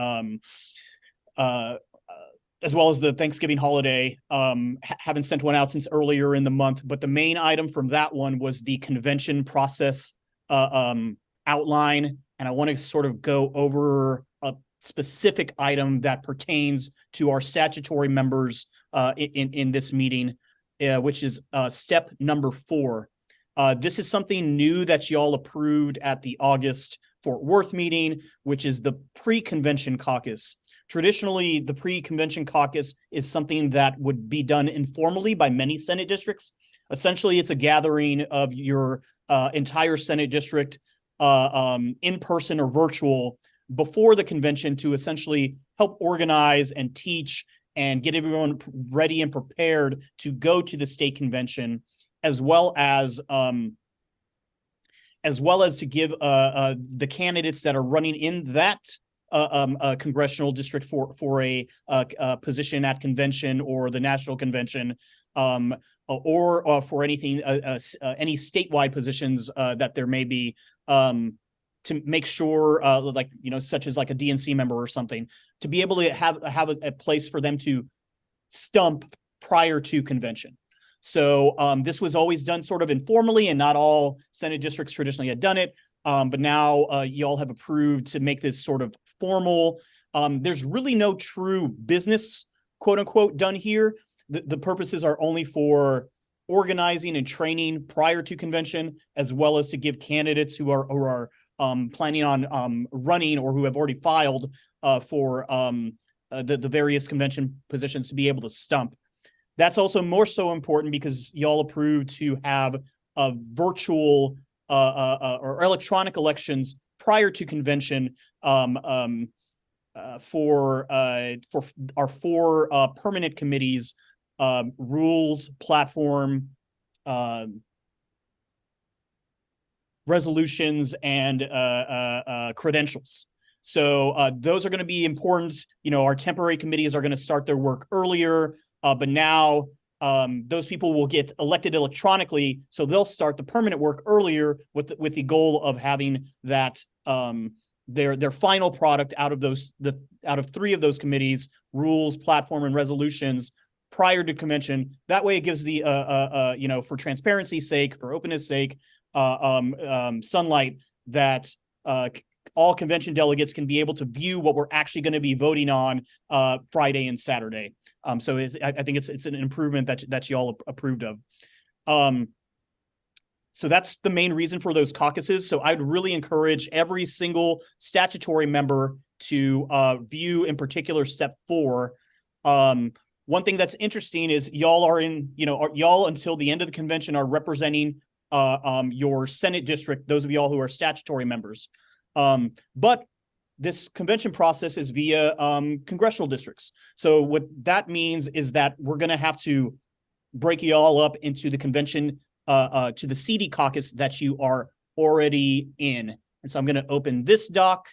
Thanksgiving holiday. Haven't sent one out since earlier in the month, but the main item from that one was the convention process outline. And I want to sort of go over a specific item that pertains to our statutory members in this meeting, which is step number 4. This is something new that y'all approved at the August Fort Worth meeting, which is the pre-convention caucus. Traditionally, the pre-convention caucus is something that would be done informally by many Senate districts. Essentially, it's a gathering of your entire Senate district in person or virtual before the convention to essentially help organize and teach and get everyone ready and prepared to go to the state convention, as well as to give the candidates that are running in that congressional district for a position at convention or the national convention, or for anything, any statewide positions that there may be, to make sure, such as like a DNC member or something, to be able to have a place for them to stump prior to convention. So this was always done sort of informally, and not all Senate districts traditionally had done it. But now y'all have approved to make this sort of formal. There's really no true business, quote unquote, done here. The purposes are only for organizing and training prior to convention, as well as to give candidates who are planning on running or who have already filed for the various convention positions to be able to stump. That's also more so important because y'all approved to have a virtual or electronic elections prior to convention for our 4 permanent committees, rules, platform, resolutions, and credentials. So those are going to be important. Our temporary committees are going to start their work earlier. But now those people will get elected electronically, so they'll start the permanent work earlier with the goal of having that their final product out of 3 of those committees, rules, platform, and resolutions, prior to convention. That way, it gives the for transparency's sake, for openness' sake, sunlight that all convention delegates can be able to view what we're actually going to be voting on Friday and Saturday. So I think it's an improvement that y'all approved of. So that's the main reason for those caucuses. So I'd really encourage every single statutory member to view, in particular, step 4. One thing that's interesting is y'all are y'all until the end of the convention are representing your Senate district, those of y'all who are statutory members. But this convention process is via congressional districts. So what that means is that we're going to have to break you all up into the convention, to the CD caucus that you are already in. And so I'm going to open this doc.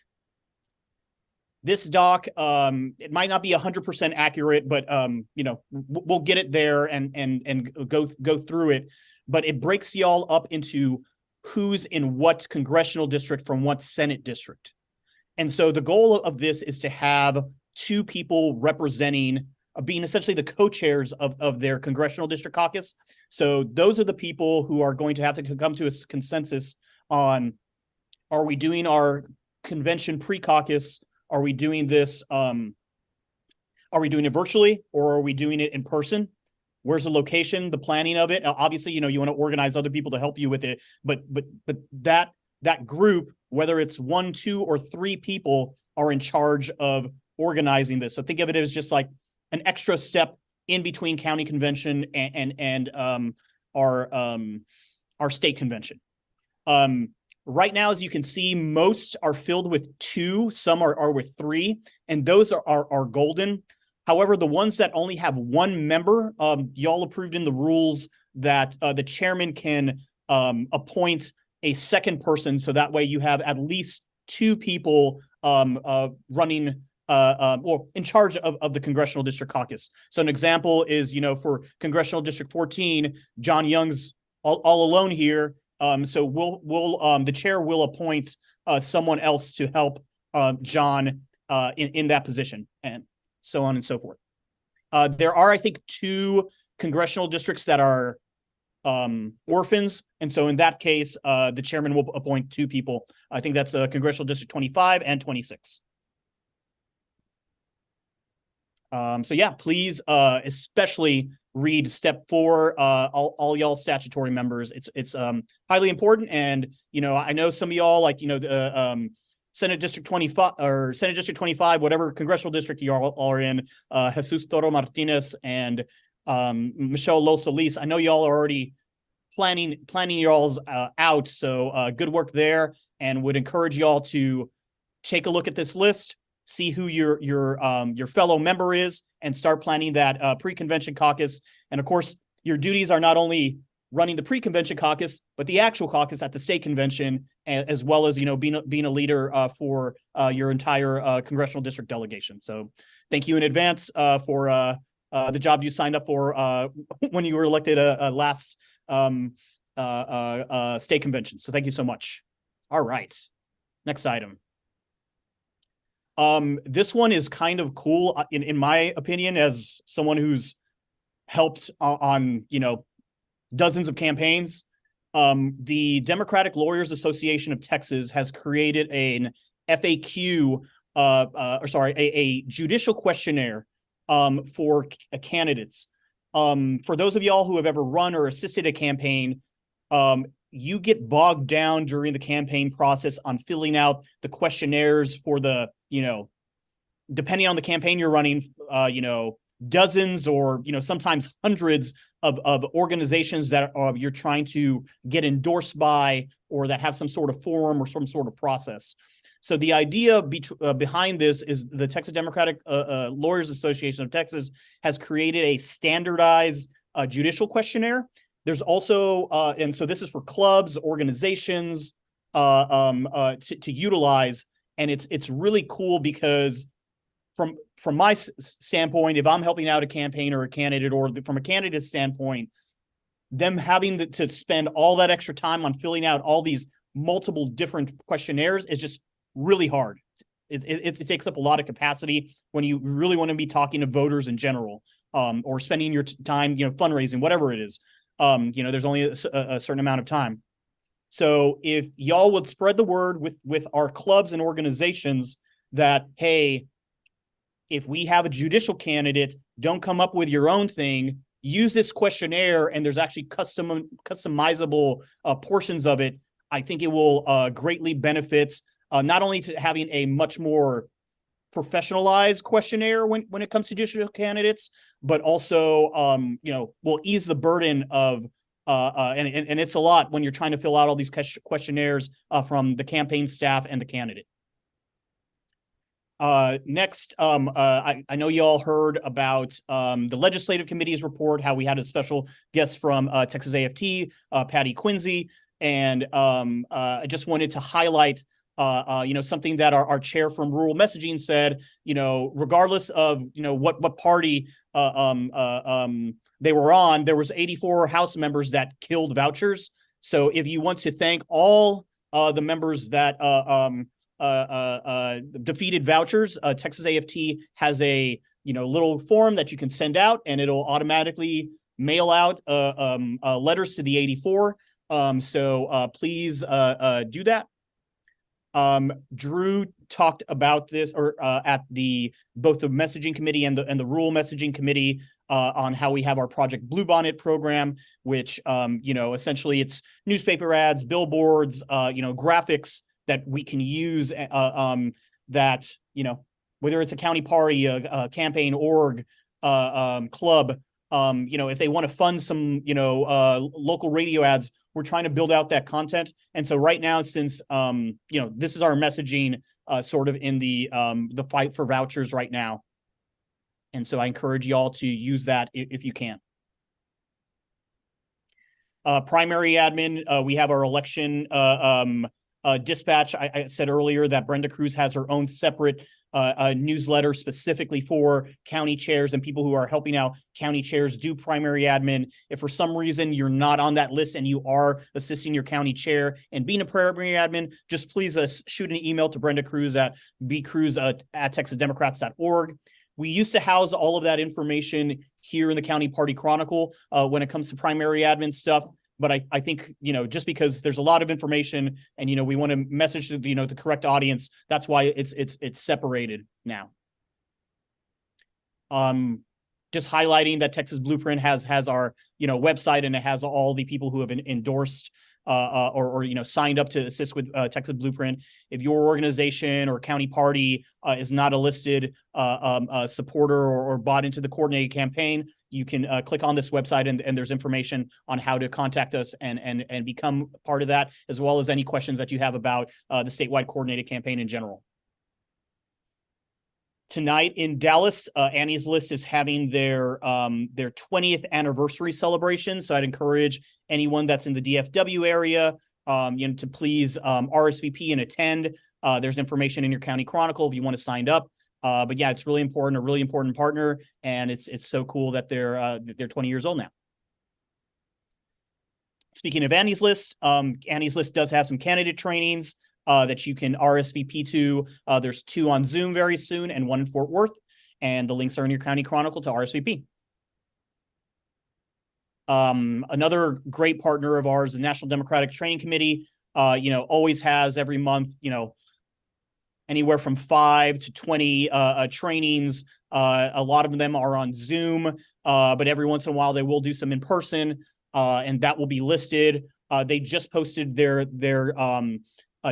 This doc, it might not be 100% accurate, but we'll get it there and go through it. But it breaks y'all up into who's in what congressional district from what Senate district. And so the goal of this is to have two people representing, being essentially the co-chairs of their congressional district caucus. So those are the people who are going to have to come to a consensus on, are we doing our convention pre-caucus? Are we doing this, are we doing it virtually, or are we doing it in person? Where's the location, the planning of it? Obviously, you want to organize other people to help you with it, but that group, whether it's 1, 2, or 3 people, are in charge of organizing this. So think of it as just like an extra step in between county convention and our state convention. Right now, as you can see, most are filled with 2, some are with 3, and those are golden. However, the ones that only have 1 member, y'all approved in the rules that the chairman can appoint a second person, so that way you have at least 2 people running or in charge of the congressional district caucus. So an example is, for congressional district 14, John Young's all alone here. So we'll the chair will appoint someone else to help John in that position, and so on and so forth. There are, I think, 2 congressional districts that are orphans, and so in that case, the chairman will appoint 2 people. I think that's congressional district 25 and 26. So yeah, please, especially read step 4, all y'all statutory members. It's highly important. And, I know some of y'all, like, Senate District 25 or Senate District 25, whatever congressional district you all are in, Jesus Toro Martinez and Michelle Losolis. I know y'all are already planning y'all's out. So good work there, and would encourage y'all to take a look at this list, see who your fellow member is, and start planning that pre-convention caucus. And of course, your duties are not only running the pre-convention caucus, but the actual caucus at the state convention, as well as being a leader for your entire congressional district delegation. So thank you in advance for the job you signed up for when you were elected last state convention. So thank you so much. All right, next item. This one is kind of cool in my opinion, as someone who's helped on dozens of campaigns. The Democratic Lawyers Association of Texas has created an FAQ, a judicial questionnaire for candidates. For those of y'all who have ever run or assisted a campaign, you get bogged down during the campaign process on filling out the questionnaires for the, depending on the campaign you're running, dozens or, sometimes hundreds of organizations that you're trying to get endorsed by, or that have some sort of forum or some sort of process. So the idea behind this is the Texas Democratic Lawyers Association of Texas has created a standardized judicial questionnaire. There's also, and so this is for clubs, organizations to utilize, and it's really cool because from my standpoint, if I'm helping out a campaign or a candidate, or from a candidate standpoint, them having to spend all that extra time on filling out all these multiple different questionnaires is just really hard. It takes up a lot of capacity when you really want to be talking to voters in general, or spending your time, fundraising, whatever it is. There's only a certain amount of time. So if y'all would spread the word with our clubs and organizations that, hey, if we have a judicial candidate, don't come up with your own thing. Use this questionnaire, and there's actually customizable portions of it. I think it will greatly benefit not only to having a much more professionalized questionnaire when it comes to judicial candidates, but also will ease the burden of and it's a lot when you're trying to fill out all these questionnaires from the campaign staff and the candidate. Next, I know you all heard about the legislative committee's report, how we had a special guest from Texas AFT, Patty Quincy, and I just wanted to highlight something that our chair from rural messaging said, regardless of, what party they were on, there was 84 House members that killed vouchers. So if you want to thank all the members that defeated vouchers, Texas AFT has a little form that you can send out, and it'll automatically mail out letters to the 84. So please do that. Drew talked about this at both the messaging committee and the rural messaging committee on how we have our Project Bluebonnet program, which essentially it's newspaper ads, billboards, graphics that we can use that, whether it's a county party, a campaign org, club, if they want to fund some, local radio ads, we're trying to build out that content. And so right now, since, this is our messaging sort of in the fight for vouchers right now. And so I encourage you all to use that if you can. Primary admin, we have our election dispatch. I said earlier that Brenda Cruz has her own separate newsletter specifically for county chairs and people who are helping out county chairs do primary admin. If for some reason you're not on that list and you are assisting your county chair and being a primary admin, just please shoot an email to Brenda Cruz at bcruz@texasdemocrats.org. We used to house all of that information here in the County Party Chronicle when it comes to primary admin stuff. But I think, just because there's a lot of information and, we want to message to, the correct audience, that's why it's separated now. Just highlighting that Texas Blueprint has our, website, and it has all the people who have endorsed or signed up to assist with Texas Blueprint. If your organization or county party is not a listed supporter or bought into the coordinated campaign, you can click on this website and there's information on how to contact us and become part of that, as well as any questions that you have about the statewide coordinated campaign in general. Tonight in Dallas, Annie's List is having their 20th anniversary celebration. So I'd encourage anyone that's in the DFW area, to please RSVP and attend. There's information in your County Chronicle if you want to sign up. But yeah, it's really important, a really important partner, and it's so cool that they're 20 years old now. Speaking of Annie's List does have some candidate trainings that you can RSVP to. There's 2 on Zoom very soon and 1 in Fort Worth, and the links are in your County Chronicle to RSVP. Another great partner of ours, the National Democratic Training Committee, always has every month, anywhere from 5 to 20 trainings. A lot of them are on Zoom, but every once in a while they will do some in person, and that will be listed. They just posted their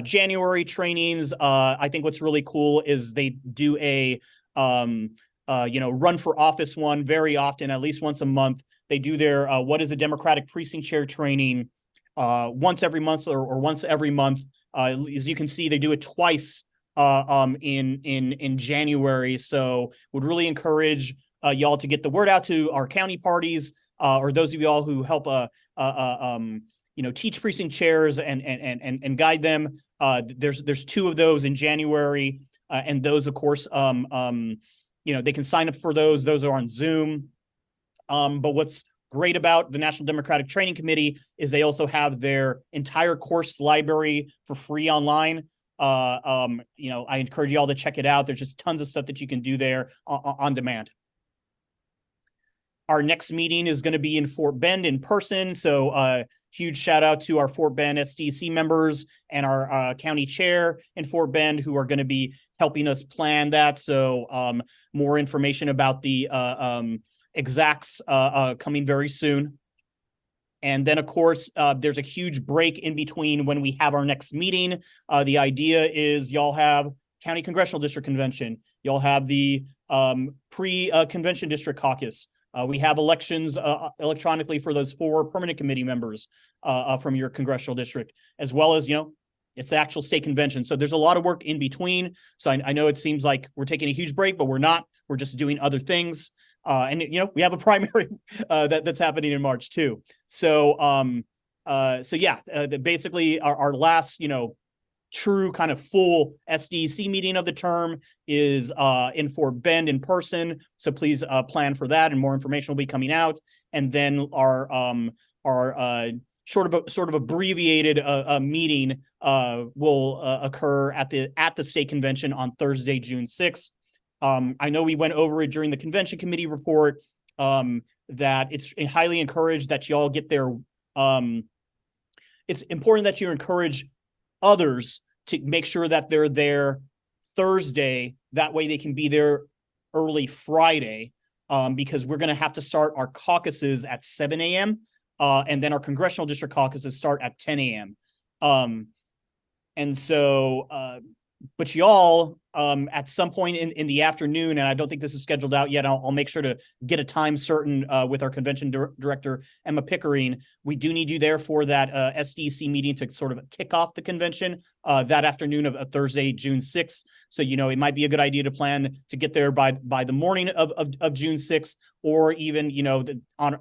January trainings. I think what's really cool is they do a run for office one very often, at least once a month. They do their what is a Democratic precinct chair training once every month or once every month. As you can see, they do it twice in January. So would really encourage y'all to get the word out to our county parties or those of y'all who help teach precinct chairs and guide them. There's 2 of those in January, and those, of course, they can sign up for those. Those are on Zoom. But what's great about the National Democratic Training Committee is they also have their entire course library for free online. I encourage you all to check it out. There's just tons of stuff that you can do there on demand. Our next meeting is going to be in Fort Bend in person. So huge shout out to our Fort Bend SDC members and our county chair in Fort Bend who are going to be helping us plan that. So more information about the exacts coming very soon. And then, of course, there's a huge break in between when we have our next meeting. The idea is y'all have County Congressional District Convention. Y'all have the pre-convention district caucus. We have elections electronically for those 4 permanent committee members from your congressional district, as well as, it's the actual state convention. So there's a lot of work in between. So I know it seems like we're taking a huge break, but we're not. We're just doing other things. And we have a primary that's happening in March too. So basically our last true kind of full SDC meeting of the term is in Fort Bend in person. So please plan for that, and more information will be coming out. And then our sort of abbreviated meeting will occur at the state convention on Thursday, June 6th. I know we went over it during the convention committee report, that it's highly encouraged that y'all get there. It's important that you encourage others to make sure that they're there Thursday. That way they can be there early Friday, because we're going to have to start our caucuses at 7 a.m. And then our congressional district caucuses start at 10 a.m. And so, but y'all, at some point in the afternoon, and I don't think this is scheduled out yet, I'll make sure to get a time certain with our convention director, Emma Pickering. We do need you there for that SDC meeting to sort of kick off the convention that afternoon of Thursday, June 6th. So, it might be a good idea to plan to get there by the morning of June 6th, or even,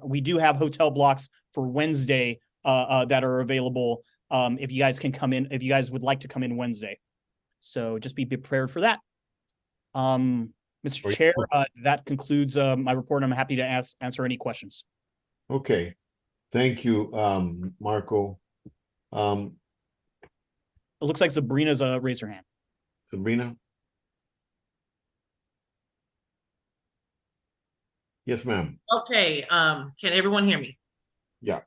we do have hotel blocks for Wednesday that are available if you guys can come in, if you guys would like to come in Wednesday. So just be prepared for that. Mr. Chair, that concludes my report. I'm happy to answer any questions. Okay. Thank you, Marco. It looks like Sabrina's raised her hand. Sabrina? Yes, ma'am. Okay, can everyone hear me? Yeah.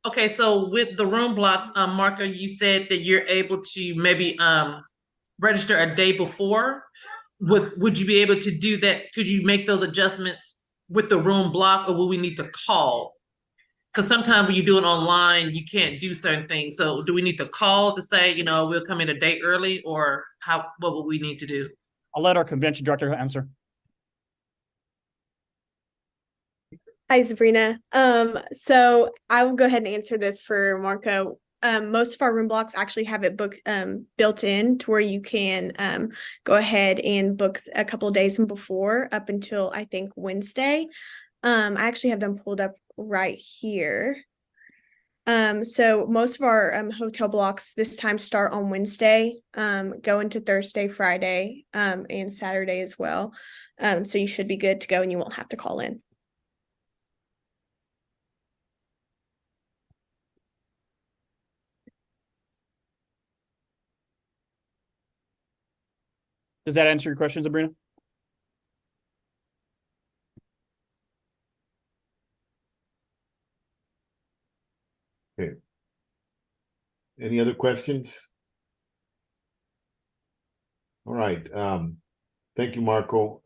Okay, so with the room blocks, Marco, you said that you're able to maybe register a day before. Would you be able to do that? Could you make those adjustments with the room block, or will we need to call? Because sometimes when you do it online, you can't do certain things. So do we need to call to say, we'll come in a day early, or what will we need to do? I'll let our convention director answer. Hi, Sabrina. So I will go ahead and answer this for Marco. Most of our room blocks actually have it built in to where you can go ahead and book a couple of days before, up until I think Wednesday. I actually have them pulled up right here. So most of our hotel blocks this time start on Wednesday, go into Thursday, Friday, and Saturday as well. So you should be good to go, and you won't have to call in. Does that answer your question, Sabrina? Okay. Any other questions? All right. Thank you, Marco.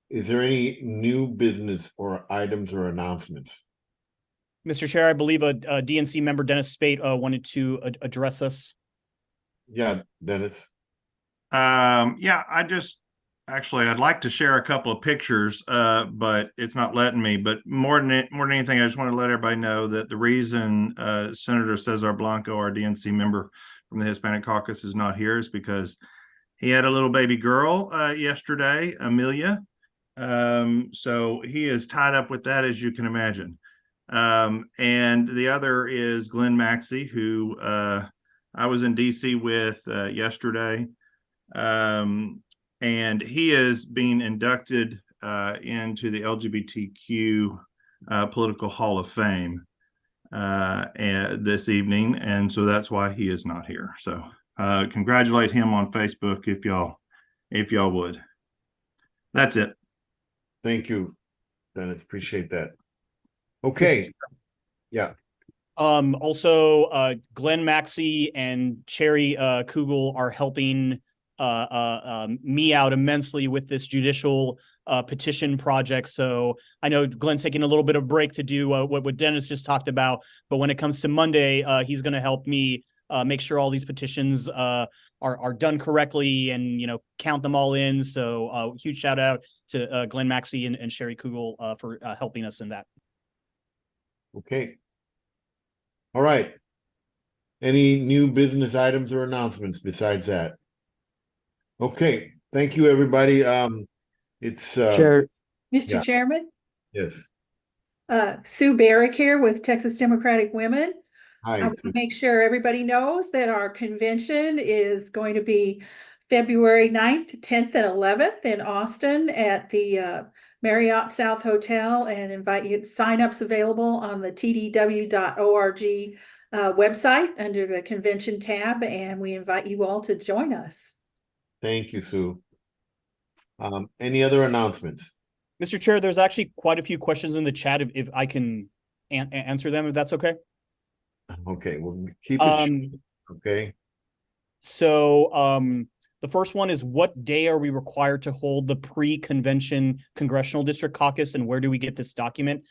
Is there any new business or items or announcements? Mr. Chair, I believe a DNC member, Dennis Spate, wanted to address us. Yeah, Dennis. Yeah, I'd like to share a couple of pictures, but it's not letting me. But more than anything, I just want to let everybody know that the reason Senator Cesar Blanco, our DNC member from the Hispanic Caucus, is not here is because he had a little baby girl yesterday, Amelia. So he is tied up with that, as you can imagine. And the other is Glenn Maxey, who I was in DC with yesterday. And he is being inducted into the LGBTQ Political Hall of Fame this evening, and so that's why he is not here. So congratulate him on Facebook if y'all would. That's it. Thank you, Dennis. Appreciate that. Okay. Yeah. Also, Glenn Maxey and Cherry Kugel are helping me out immensely with this judicial petition project. So I know Glenn's taking a little bit of break to do what Dennis just talked about, but when it comes to Monday, he's going to help me make sure all these petitions are done correctly and, count them all in. So huge shout out to Glenn Maxey and Sherry Kugel for helping us in that. Okay. All right. Any new business items or announcements besides that? Okay, thank you, everybody. It's Chair. Mr. Yeah. Chairman, Yes. Sue Barrick here with Texas Democratic Women. Hi, I want Sue. to make sure everybody knows that our convention is going to be February 9th, 10th, and 11th in Austin at the Marriott South Hotel, and invite you. Sign-ups available on the tdw.org website under the convention tab, and we invite you all to join us. Thank you, Sue. Any other announcements? Mr. Chair, there's actually quite a few questions in the chat if I can answer them, if that's okay. Okay, we'll keep it. Okay. So the first one is, what day are we required to hold the pre-convention congressional district caucus, and where do we get this document?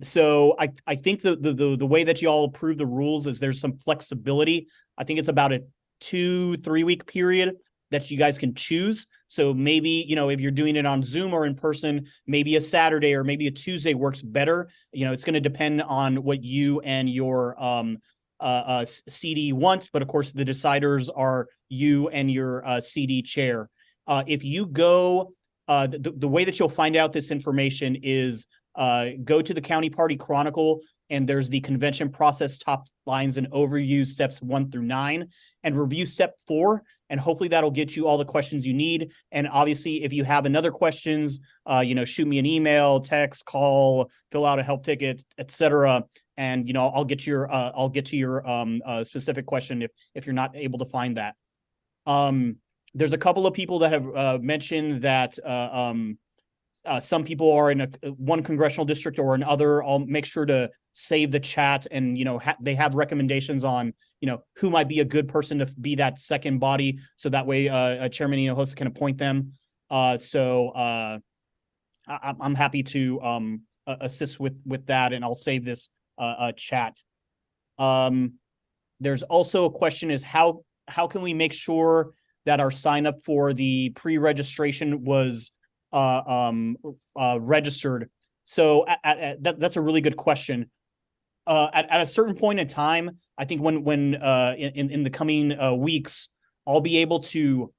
So I think the way that you all approve the rules is there's some flexibility. I think it's about a 2-3 week period that you guys can choose. So maybe, if you're doing it on Zoom or in person, maybe a Saturday or maybe a Tuesday works better. It's going to depend on what you and your CD wants, but of course the deciders are you and your CD chair. If you go, the way that you'll find out this information is go to the County Party Chronicle, and there's the convention process top lines and overview steps 1 through 9, and review step 4. And hopefully that'll get you all the questions you need. And obviously, if you have another questions, shoot me an email, text, call, fill out a help ticket, etc. And I'll get to your specific question if you're not able to find that. There's a couple of people that have mentioned that some people are in one congressional district or another. I'll make sure to save the chat, and they have recommendations on who might be a good person to be that second body, so that way Chairman Hinojosa can appoint them. So I'm happy to assist with that, and I'll save this chat. There's also a question is how can we make sure that our sign up for the pre-registration was registered? So that's a really good question. At a certain point in time, I think when in the coming weeks, I'll be able to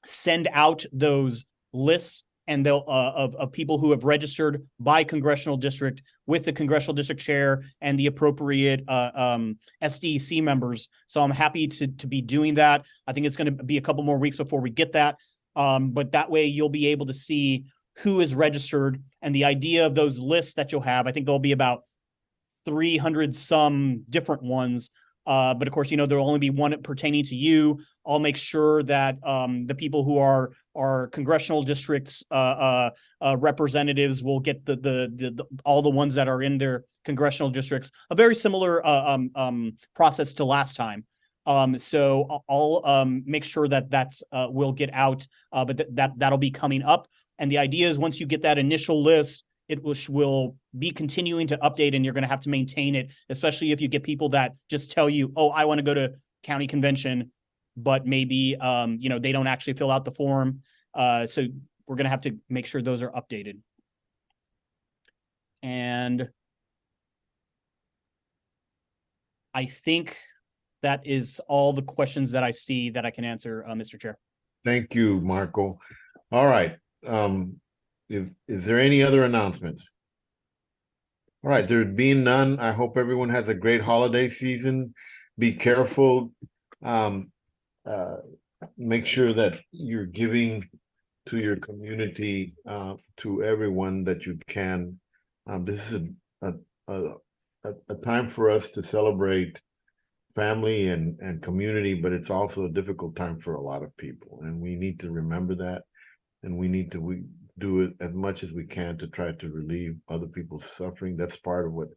send out those lists and they'll of people who have registered by congressional district with the congressional district chair and the appropriate SDC members. So I'm happy to be doing that. I think it's going to be a couple more weeks before we get that. But that way you'll be able to see who is registered, and the idea of those lists that you'll have, I think there'll be about 300 some different ones. But of course, there'll only be one pertaining to you. I'll make sure that the people who are congressional districts representatives will get the all the ones that are in their congressional districts. A very similar process to last time. So I'll make sure that's will get out, but that'll be coming up. And the idea is once you get that initial list, it will be continuing to update, and you're going to have to maintain it, especially if you get people that just tell you, oh, I want to go to county convention, but maybe, they don't actually fill out the form. So we're going to have to make sure those are updated. And I think that is all the questions that I see that I can answer, Mr. Chair. Thank you, Marco. All right. Is there any other announcements? All right, there being none, I hope everyone has a great holiday season. Be careful. Make sure that you're giving to your community, to everyone that you can. This is a time for us to celebrate family and community, but it's also a difficult time for a lot of people, and we need to remember that, and we need to do it as much as we can to try to relieve other people's suffering. That's part of what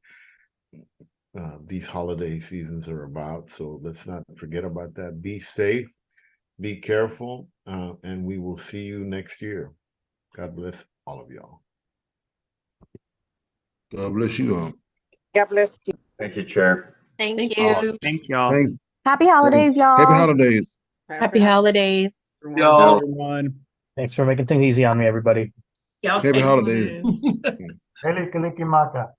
these holiday seasons are about. So let's not forget about that. Be safe, be careful, and we will see you next year. God bless all of y'all. God bless you all. God bless you. Thank you, Chair. Thank you. Thank y'all. Thanks. Happy holidays, y'all. Happy holidays. Happy holidays. Y'all. Everyone. Thanks for making things easy on me, everybody. Y'all Happy take holidays. one. Eli Kalikimaka.